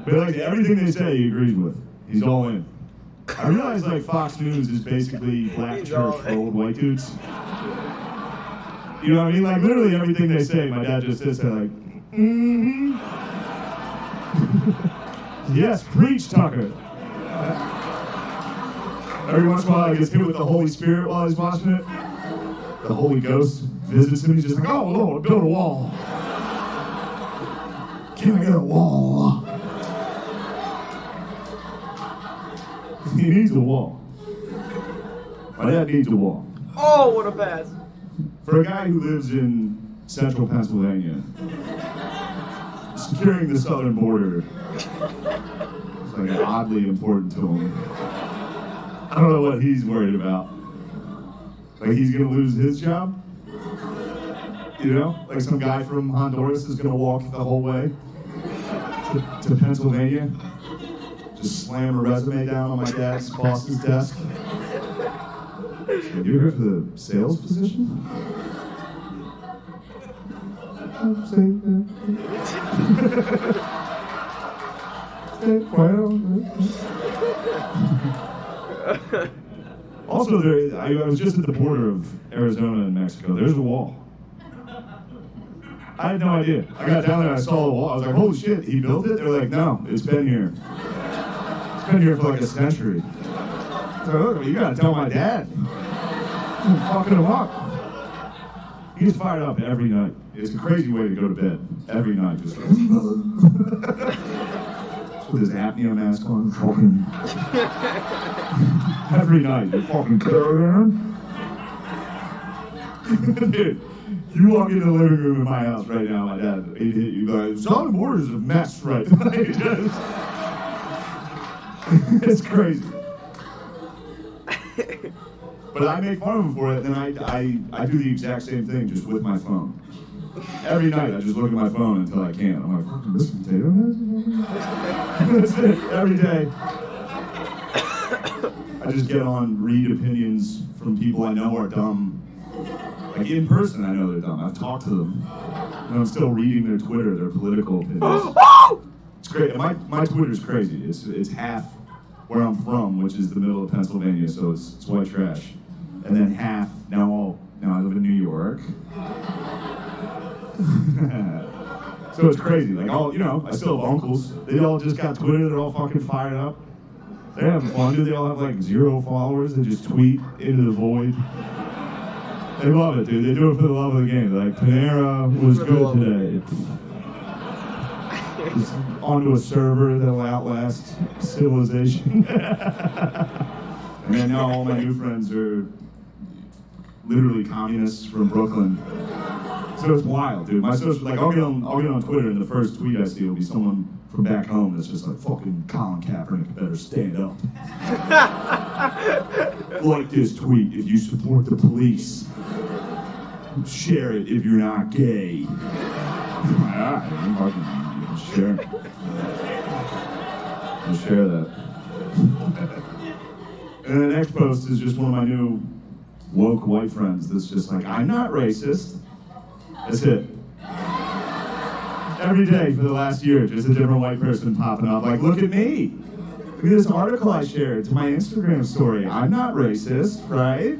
But like everything they say, he agrees with. He's all in. I realize like Fox News is basically black church for old white dudes. You know what I mean? Like literally everything they say, my dad just sits there like, mm-hmm. Yes, preach, Tucker. Every once in a while he gets hit with the Holy Spirit while he's watching it. The Holy Ghost visits him. He's just like, oh Lord, build a wall. Can I get a wall? He needs a wall. My dad needs a wall. Oh, what a pass. For a guy who lives in central Pennsylvania, securing the southern border is like oddly important to him. I don't know what he's worried about. Like he's gonna lose his job? You know? Like some guy from Honduras is gonna walk the whole way to Pennsylvania, just slam a resume down on my dad's boss's desk. You here for the sales position? Also, I was just at the border of Arizona and Mexico. There's a wall. I had no idea. I got down there and I saw the wall. I was like, holy shit, he built it? They're like, no, it's been here. It's been here for like a century. So you gotta tell my dad. I'm fucking him up. He gets fired up every night. It's a crazy way to go to bed. Every night, just like, with his apnea mask on, fucking. Every night, you fucking caravan. Dude, you walk into the living room in my house right now, my dad, he'd hit you guys. Southern border is a mess right now. It's crazy. But I make fun of him for it, and I do the exact same thing, just with my phone. Every night, I just look at my phone until I can't. I'm like, fucking this potato head? That's it, every day. I just get on, read opinions from people I know are dumb. Like in person, I know they're dumb. I've talked to them. And I'm still reading their Twitter, their political opinions. It's great. My Twitter's crazy. It's half where I'm from, which is the middle of Pennsylvania, so it's white trash. And then half, now I live in New York. So it's crazy. Like I still have uncles. They all just got Twitter. They're all fucking fired up. They're having fun, dude. They all have like 0 followers. They just tweet into the void. They love it, dude. They do it for the love of the game. They're like, Panera was good today. Just onto a server that'll outlast civilization. And then now all my new friends are literally communists from Brooklyn. So it's wild, dude. My social, like, I'll get on Twitter, and the first tweet I see will be someone from back home that's just like, fucking Colin Kaepernick better stand up. Like this tweet if you support the police. Share it if you're not gay. Alright, share it. I'll share that. And the next post is just one of my new woke white friends that's just like, I'm not racist. That's it. Every day for the last year, just a different white person popping up. Like, look at me. Look at this article I shared to my Instagram story. I'm not racist, right?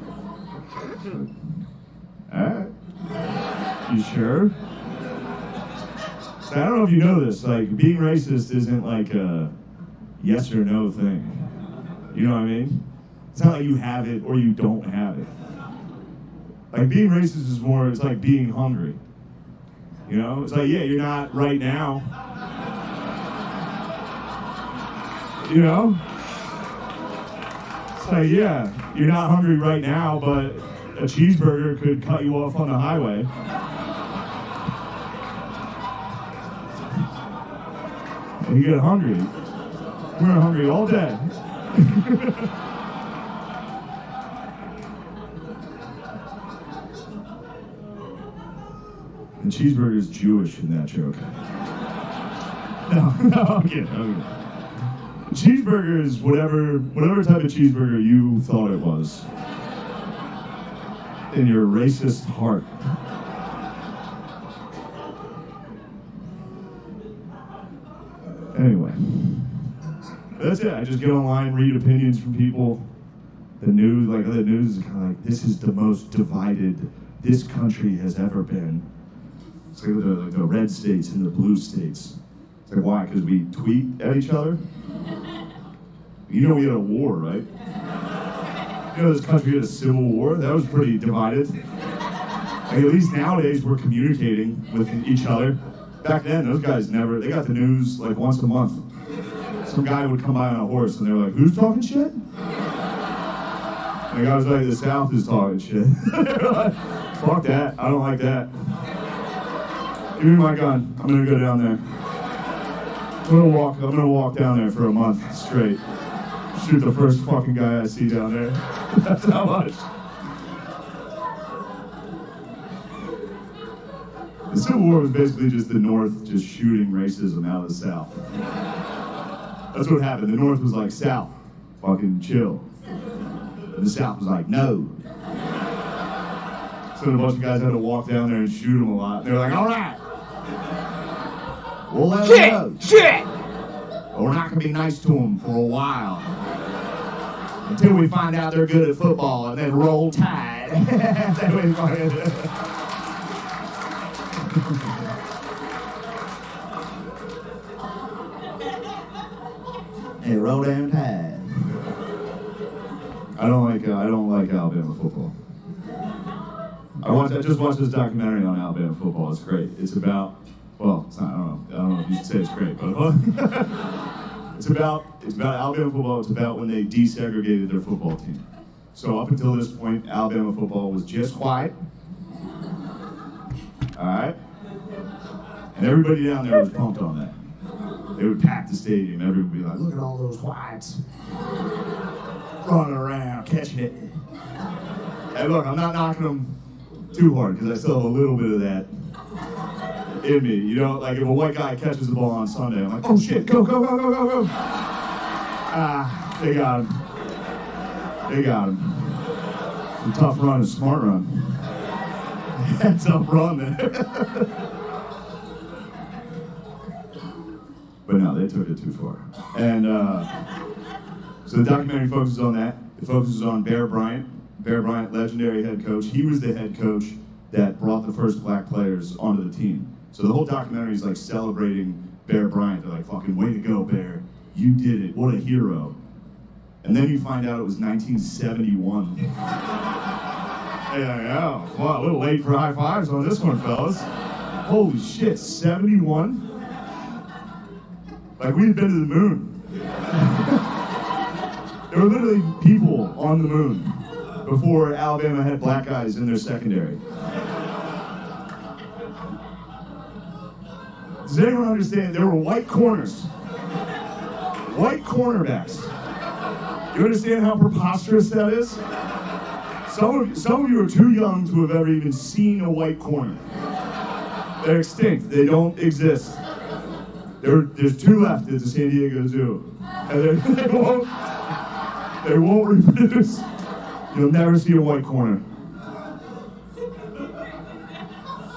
Alright. You sure? So I don't know if you know this, like, being racist isn't like a yes or no thing. You know what I mean? It's not like you have it or you don't have it. Like, being racist is more, it's like being hungry. You know? It's like, yeah, you're not right now. You know? It's like, yeah, you're not hungry right now, but a cheeseburger could cut you off on the highway. And you get hungry. We're hungry all day. And cheeseburger's Jewish in that joke. No, I'm kidding. Cheeseburger is whatever type of cheeseburger you thought it was in your racist heart. Anyway, that's it. I just get online, read opinions from people. The news is kind of like, this is the most divided this country has ever been. It's like the red states and the blue states. It's like, why? Because we tweet at each other? You know we had a war, right? You know this country had a civil war? That was pretty divided. Like, at least nowadays we're communicating with each other. Back then, those guys they got the news like once a month. Some guy would come by on a horse and they were like, who's talking shit? And the guy was like, the South is talking shit. Like, fuck that, I don't like that. Give me my gun, I'm gonna go down there. I'm gonna walk down there for a month straight. Shoot the first fucking guy I see down there. That's how much. The Civil War was basically just the North just shooting racism out of the South. That's what happened. The North was like, South, fucking chill. And the South was like, no. So a bunch of guys had to walk down there and shoot them a lot. And they were like, all right. We'll let them go. Shit! But we're not going to be nice to them for a while. Until we find out they're good at football and then roll tide. Hey, roll damn tide. I don't like Alabama football. I just watched this documentary on Alabama football. It's great. It's about, well, it's not, I don't know if you should say it's great, but it's about Alabama football. It's about when they desegregated their football team. So up until this point, Alabama football was just white. All right? And everybody down there was pumped on that. They would pack the stadium. Everyone would be like, look at all those whites running around, catching it. Hey, look, I'm not knocking them too hard because I still have a little bit of that in me. You know, like if a white guy catches the ball on Sunday, I'm like, oh shit, go, go, go, go, go, go. Ah, they got him. They got him. It's a tough run, a smart run. Heads up run there. But no, they took it too far. And so the documentary focuses on that. It focuses on Bear Bryant. Bear Bryant, legendary head coach. He was the head coach that brought the first black players onto the team. So the whole documentary is like celebrating Bear Bryant. They're like, fucking way to go, Bear. You did it. What a hero. And then you find out it was 1971. Yeah, well, a little late for high fives on this one, fellas. Holy shit, 71? Like, we had been to the moon. There were literally people on the moon before Alabama had black guys in their secondary. Does anyone understand? There were white corners. White cornerbacks. You understand how preposterous that is? Some of you are too young to have ever even seen a white corner. They're extinct. They don't exist. There's two left at the San Diego Zoo. And they won't reproduce. You'll never see a white corner.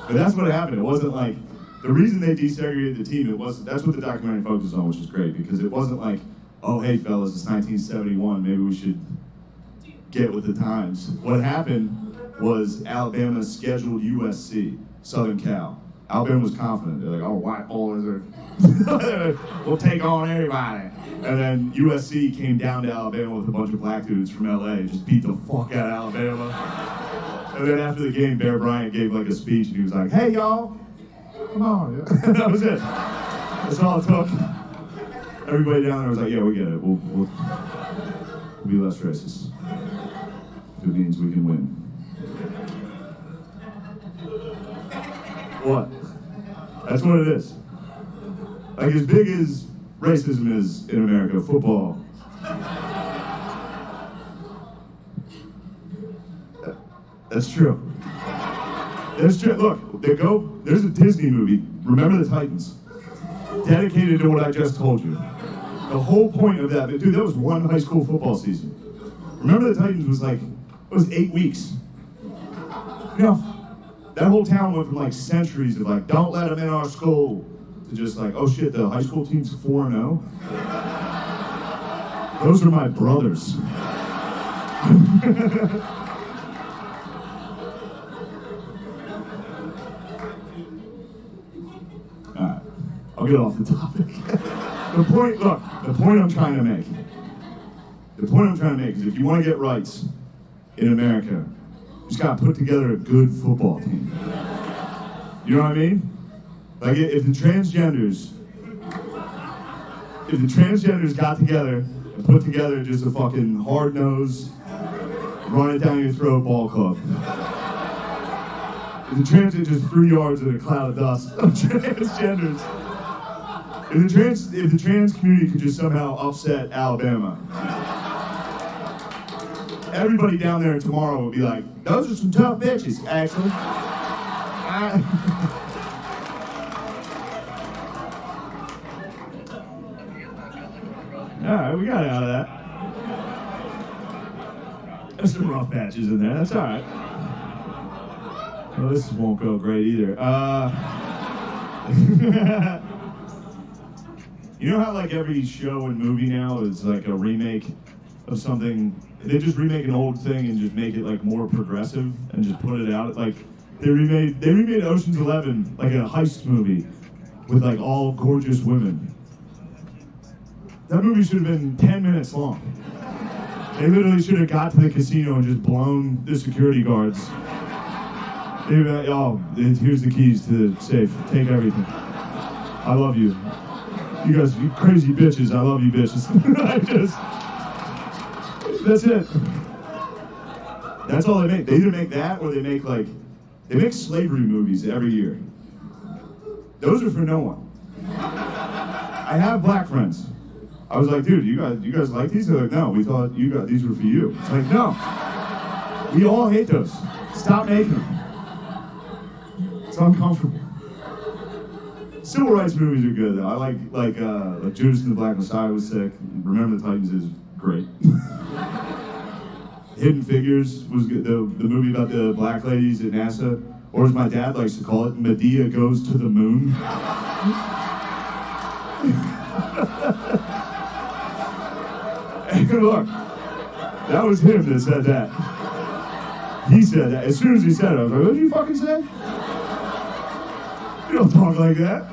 But that's what happened. It wasn't like, the reason they desegregated the team, that's what the documentary focuses on, which is great, because it wasn't like, oh, hey, fellas, it's 1971, maybe we should get with the times. What happened was Alabama scheduled USC, Southern Cal, Alabama was confident. They're like, oh, white boys are, we'll take on everybody. And then USC came down to Alabama with a bunch of black dudes from LA, just beat the fuck out of Alabama. And then after the game, Bear Bryant gave like a speech, and he was like, hey, y'all, come on. That was it. That's all it took. Everybody down there was like, yeah, we get it. We'll be less racist. If it means we can win. What? That's what it is. Like, as big as racism is in America, football. That's true. That's true. Look, there's a Disney movie, Remember the Titans, dedicated to what I just told you. The whole point of that, dude, that was one high school football season. Remember the Titans was like, it was 8 weeks. You know, that whole town went from like centuries of like, don't let them in our school, to just like, oh shit, the high school team's 4-0. Those are my brothers. Alright, I'll get off the topic. The point I'm trying to make is if you want to get rights in America, you just gotta put together a good football team. You know what I mean? Like if the transgenders got together and put together just a fucking hard-nosed, run it down your throat ball club. If the transgender just 3 yards in a cloud of dust of transgenders. If the trans community could just somehow upset Alabama, everybody down there tomorrow would be like, those are some tough bitches, actually. Alright, we got out of that. There's some rough patches in there, that's alright. Well, this won't go great either. You know how like every show and movie now is like a remake of something? They just remake an old thing and just make it like more progressive and just put it out. Like they remade Ocean's 11 like a heist movie with like all gorgeous women. That movie should have been 10 minutes long. They literally should have got to the casino and just blown the security guards. They'd be like, oh, here's the keys to the safe. Take everything. I love you. You guys, you crazy bitches. I love you bitches. That's it. That's all they make. They either make that or they make slavery movies every year. Those are for no one. I have black friends. I was like, dude, you guys like these? They're like, no, we thought these were for you. It's like, no. We all hate those. Stop making them. It's uncomfortable. Civil rights movies are good though. I like Judas and the Black Messiah was sick. Remember the Titans is great. Hidden Figures was good. The movie about the black ladies at NASA, or as my dad likes to call it, Medea Goes to the Moon. And look, that was him that said that. He said that. As soon as he said it, I was like, what did you fucking say? You don't talk like that.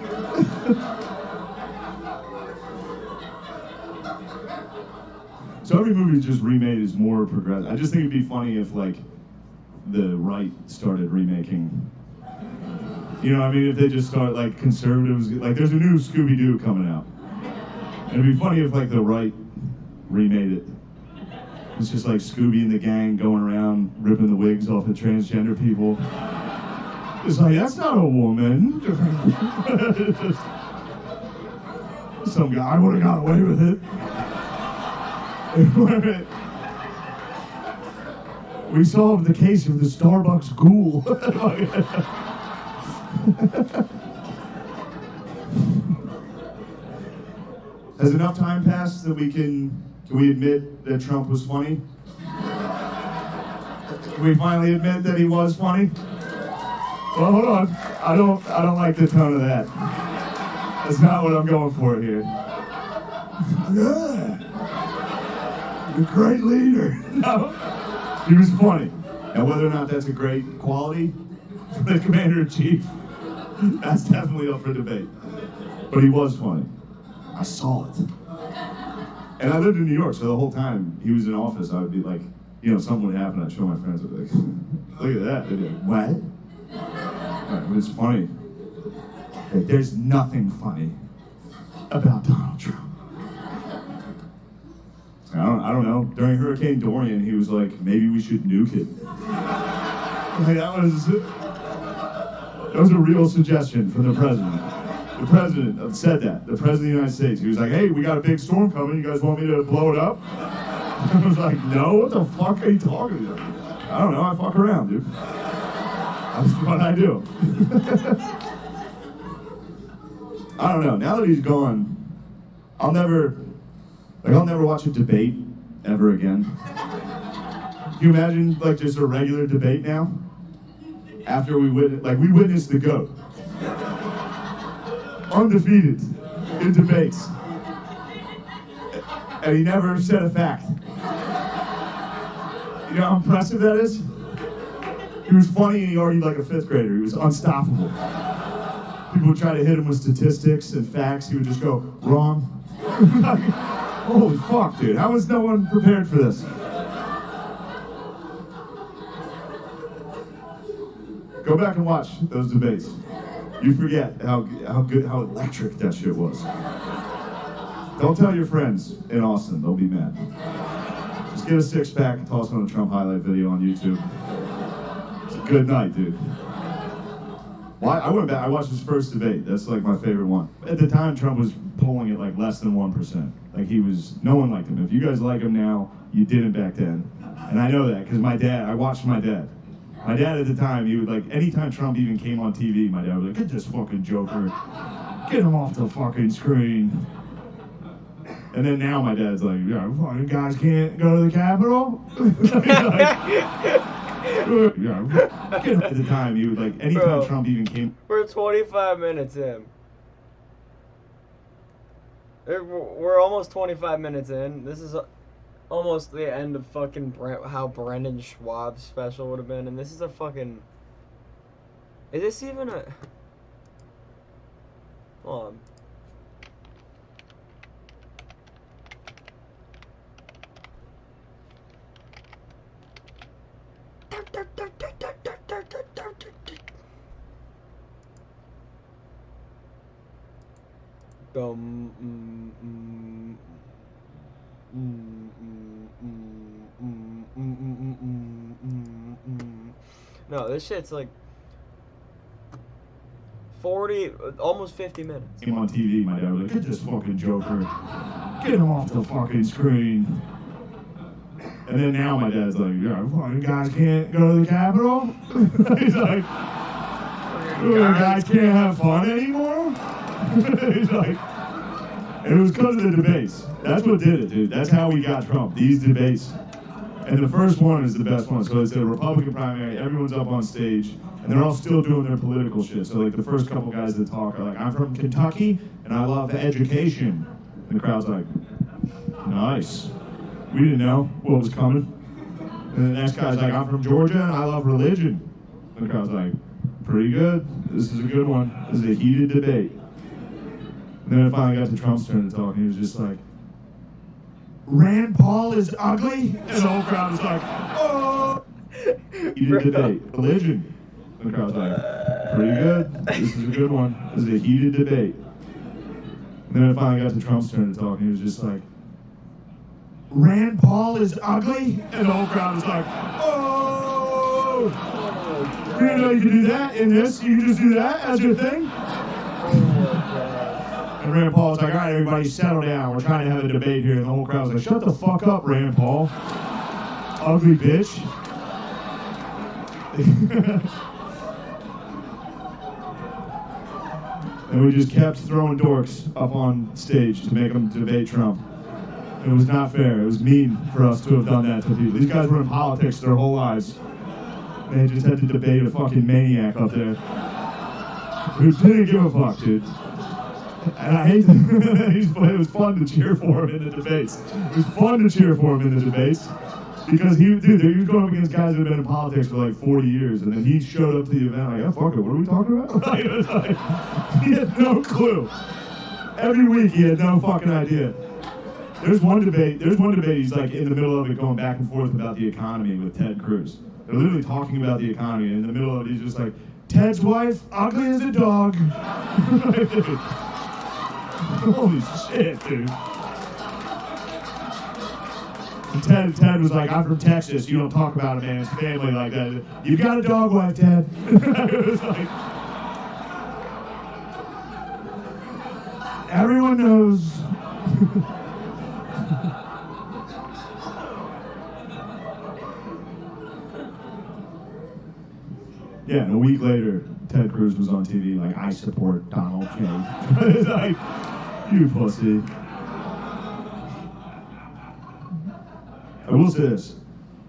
So every movie just remade is more progressive. I just think it'd be funny if like the right started remaking. You know what I mean? If they just start like conservatives, like there's a new Scooby-Doo coming out. And it'd be funny if like the right remade it. It's just like Scooby and the gang going around ripping the wigs off of transgender people. It's like, that's not a woman. Some guy would have got away with it. We solved the case of the Starbucks ghoul. Has enough time passed that can we admit that Trump was funny? Can we finally admit that he was funny? Well, hold on. I don't like the tone of that. That's not what I'm going for here. Yeah. You're a great leader. No. He was funny. Now, whether or not that's a great quality for the commander-in-chief, That's definitely up for debate. But he was funny. I saw it. And I lived in New York, so the whole time he was in office, I would be like, you know, something would happen, I'd show my friends, I'd be like, look at that. They'd be like, what? It was funny. Like, there's nothing funny about Donald Trump. I don't know. During Hurricane Dorian, he was like, maybe we should nuke it. Like, that was a real suggestion from the president. The president said that. The president of the United States. He was like, hey, we got a big storm coming. You guys want me to blow it up? I was like, no, what the fuck are you talking about? I don't know, I fuck around, dude. That's what I do. I don't know, now that he's gone, I'll never watch a debate ever again. Can you imagine, like, just a regular debate now? After we witnessed the GOAT. Undefeated in debates. And he never said a fact. You know how impressive that is? He was funny and he argued like a 5th grader. He was unstoppable. People would try to hit him with statistics and facts. He would just go, wrong. Like, holy fuck, dude. How was no one prepared for this? Go back and watch those debates. You forget how electric that shit was. Don't tell your friends in Austin, they'll be mad. Just get a 6-pack and toss on a Trump highlight video on YouTube. It's a good night, dude. Well, I went back, I watched his first debate. That's like my favorite one. At the time, Trump was polling at like less than 1%. Like no one liked him. If you guys like him now, you didn't back then. And I know that because I watched my dad. My dad at the time, he would like, anytime Trump even came on TV, my dad would be like, get this fucking joker. Get him off the fucking screen. And then now my dad's like, yeah, fucking guys can't go to the Capitol? At the time, he would like, anytime Trump even came. We're 25 minutes in. We're almost 25 minutes in. This is almost the end of fucking how Brendan Schwab's special would have been. And this is a fucking... Is this even a... Hold on. No, this shit's like 40, almost 50 minutes. Came on TV, my dad was like, get this fucking joker. Get him off the fucking screen. And then now my dad's like, yeah, fucking guys can't go to the Capitol? He's like, guys can't have fun anymore? He's like, and it was because of the debates. That's what did it, dude. That's how we got Trump, these debates. And the first one is the best one. So it's a Republican primary, everyone's up on stage, and they're all still doing their political shit. So like the first couple guys that talk are like, I'm from Kentucky, and I love education. And the crowd's like, nice. We didn't know what was coming. And the next guy's like, I'm from Georgia, and I love religion. And the crowd's like, pretty good. This is a good one. This is a heated debate. And then it finally got to Trump's turn to talk, and he was just like, Rand Paul is ugly? And the whole crowd was like, oh! Heated debate. Religion. And the crowd's like, pretty good. This is a good one. This is a heated debate. And then it finally got to Trump's turn to talk, and he was just like, Rand Paul is ugly? And the whole crowd was like, oh! You didn't know you could do that in this? You can just do that as your thing? And Rand Paul's like, all right, everybody settle down. We're trying to have a debate here. And the whole crowd's like, shut the fuck up, Rand Paul. Ugly bitch. And we just kept throwing dorks up on stage to make them debate Trump. It was not fair. It was mean for us to have done that to people. These guys were in politics their whole lives. They just had to debate a fucking maniac up there who didn't give a fuck, dude. And I hate that. It was fun to cheer for him in the debates. It was fun to cheer for him in the debates. Because he was going up against guys that have been in politics for like 40 years, and then he showed up to the event like, oh, fuck it, what are we talking about? Like, it was like, he had no clue. Every week he had no fucking idea. There's one debate, he's like in the middle of it going back and forth about the economy with Ted Cruz. They're literally talking about the economy, and in the middle of it he's just like, Ted's wife, ugly as a dog. Like, dude. Holy shit, dude. And Ted was like, I'm from Texas, you don't talk about a man's family like that. You got a dog wife, Ted. It was like, everyone knows. Yeah, and a week later, Ted Cruz was on TV like, I support Donald J. It's like, you pussy. I will say this.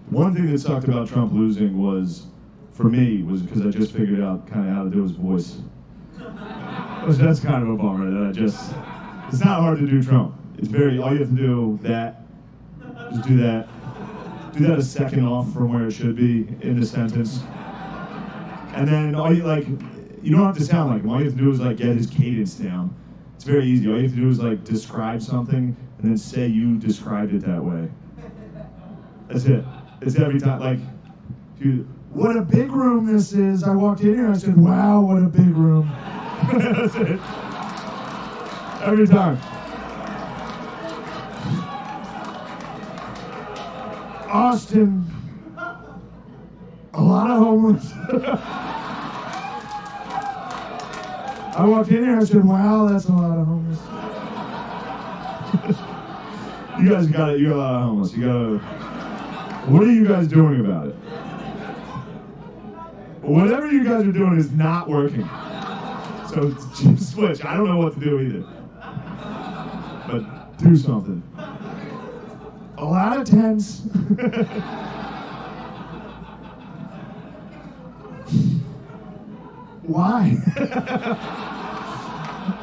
One thing that sucked about Trump losing was, for me, was because I just figured out kind of how to do his voice. That's kind of a bummer that it's not hard to do Trump. It's all you have to do just do that a second off from where it should be in the sentence. And then you don't have to sound like him. All you have to do is like get his cadence down. It's very easy. All you have to do is like describe something and then say you described it that way. That's it. It's every time. Like, dude, what a big room this is. I walked in here and I said, wow, what a big room. That's it. Every time. Austin. A lot of homeless. I walked in here and I said, wow, that's a lot of homeless. You guys got it. You got a lot of homeless. What are you guys doing about it? Whatever you guys are doing is not working. So just switch. I don't know what to do either. But do something. A lot of tents. Why?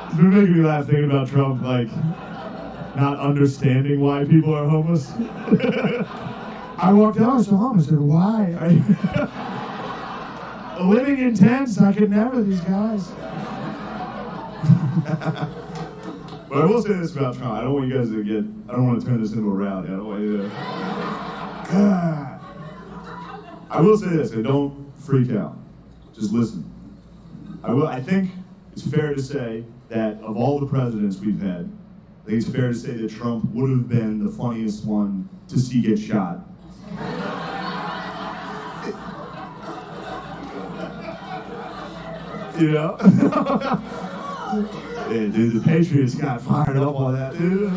It's been making me laugh thinking about Trump, like, not understanding why people are homeless. I walked out, I saw him, I said, why? Living in tents, I could never, these guys. But I will say this about Trump, I don't want you guys to I don't want to turn this into a rally, I don't want you to... God. I will say this, don't freak out, just listen. I think it's fair to say that of all the presidents we've had, I think it's fair to say that Trump would have been the funniest one to see get shot. You know? Yeah, dude, the Patriots got fired up on that, dude.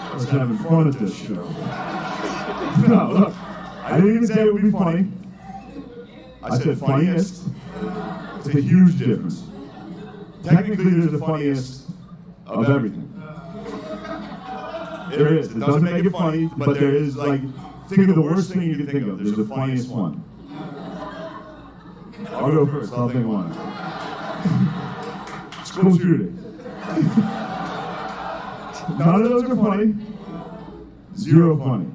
I was having fun at this show. No, look, I didn't even say it would be funny. I said funniest. It's a huge difference. Technically, there's the funniest of everything. There is. It doesn't make it funny, but there is, like, think of the worst thing you can think of. There's the funniest one. I'll go first. I'll think one. School shooting. None of those are funny. Zero funny.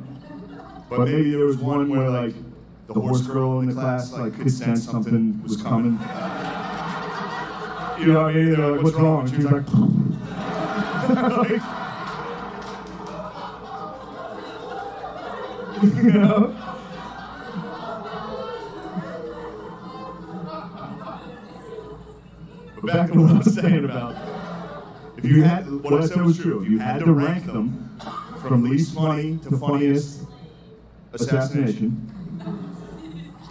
But maybe there was one where, like, the horse girl in the class, like, could sense something was coming. You know what I mean? They're like, what's wrong? She was like, like, you know? But back to what I was saying about, what I said was true. If you had to rank them from least funny to funniest, assassination,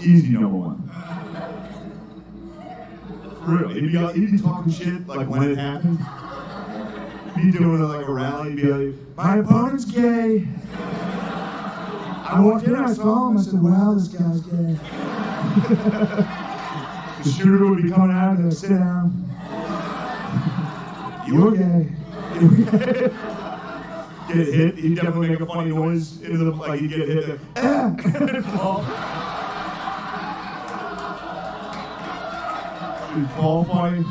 easy number one. For real. He'd be talking shit like when it happened. He'd be doing like a rally, he'd be like, my opponent's gay. I walked in, I saw him, I said, wow, this guy's gay. The shooter would be coming out and like, sit down. You're gay. Get hit, he'd definitely make a funny noise into the, like he'd get hit, and fall. He'd fall funny.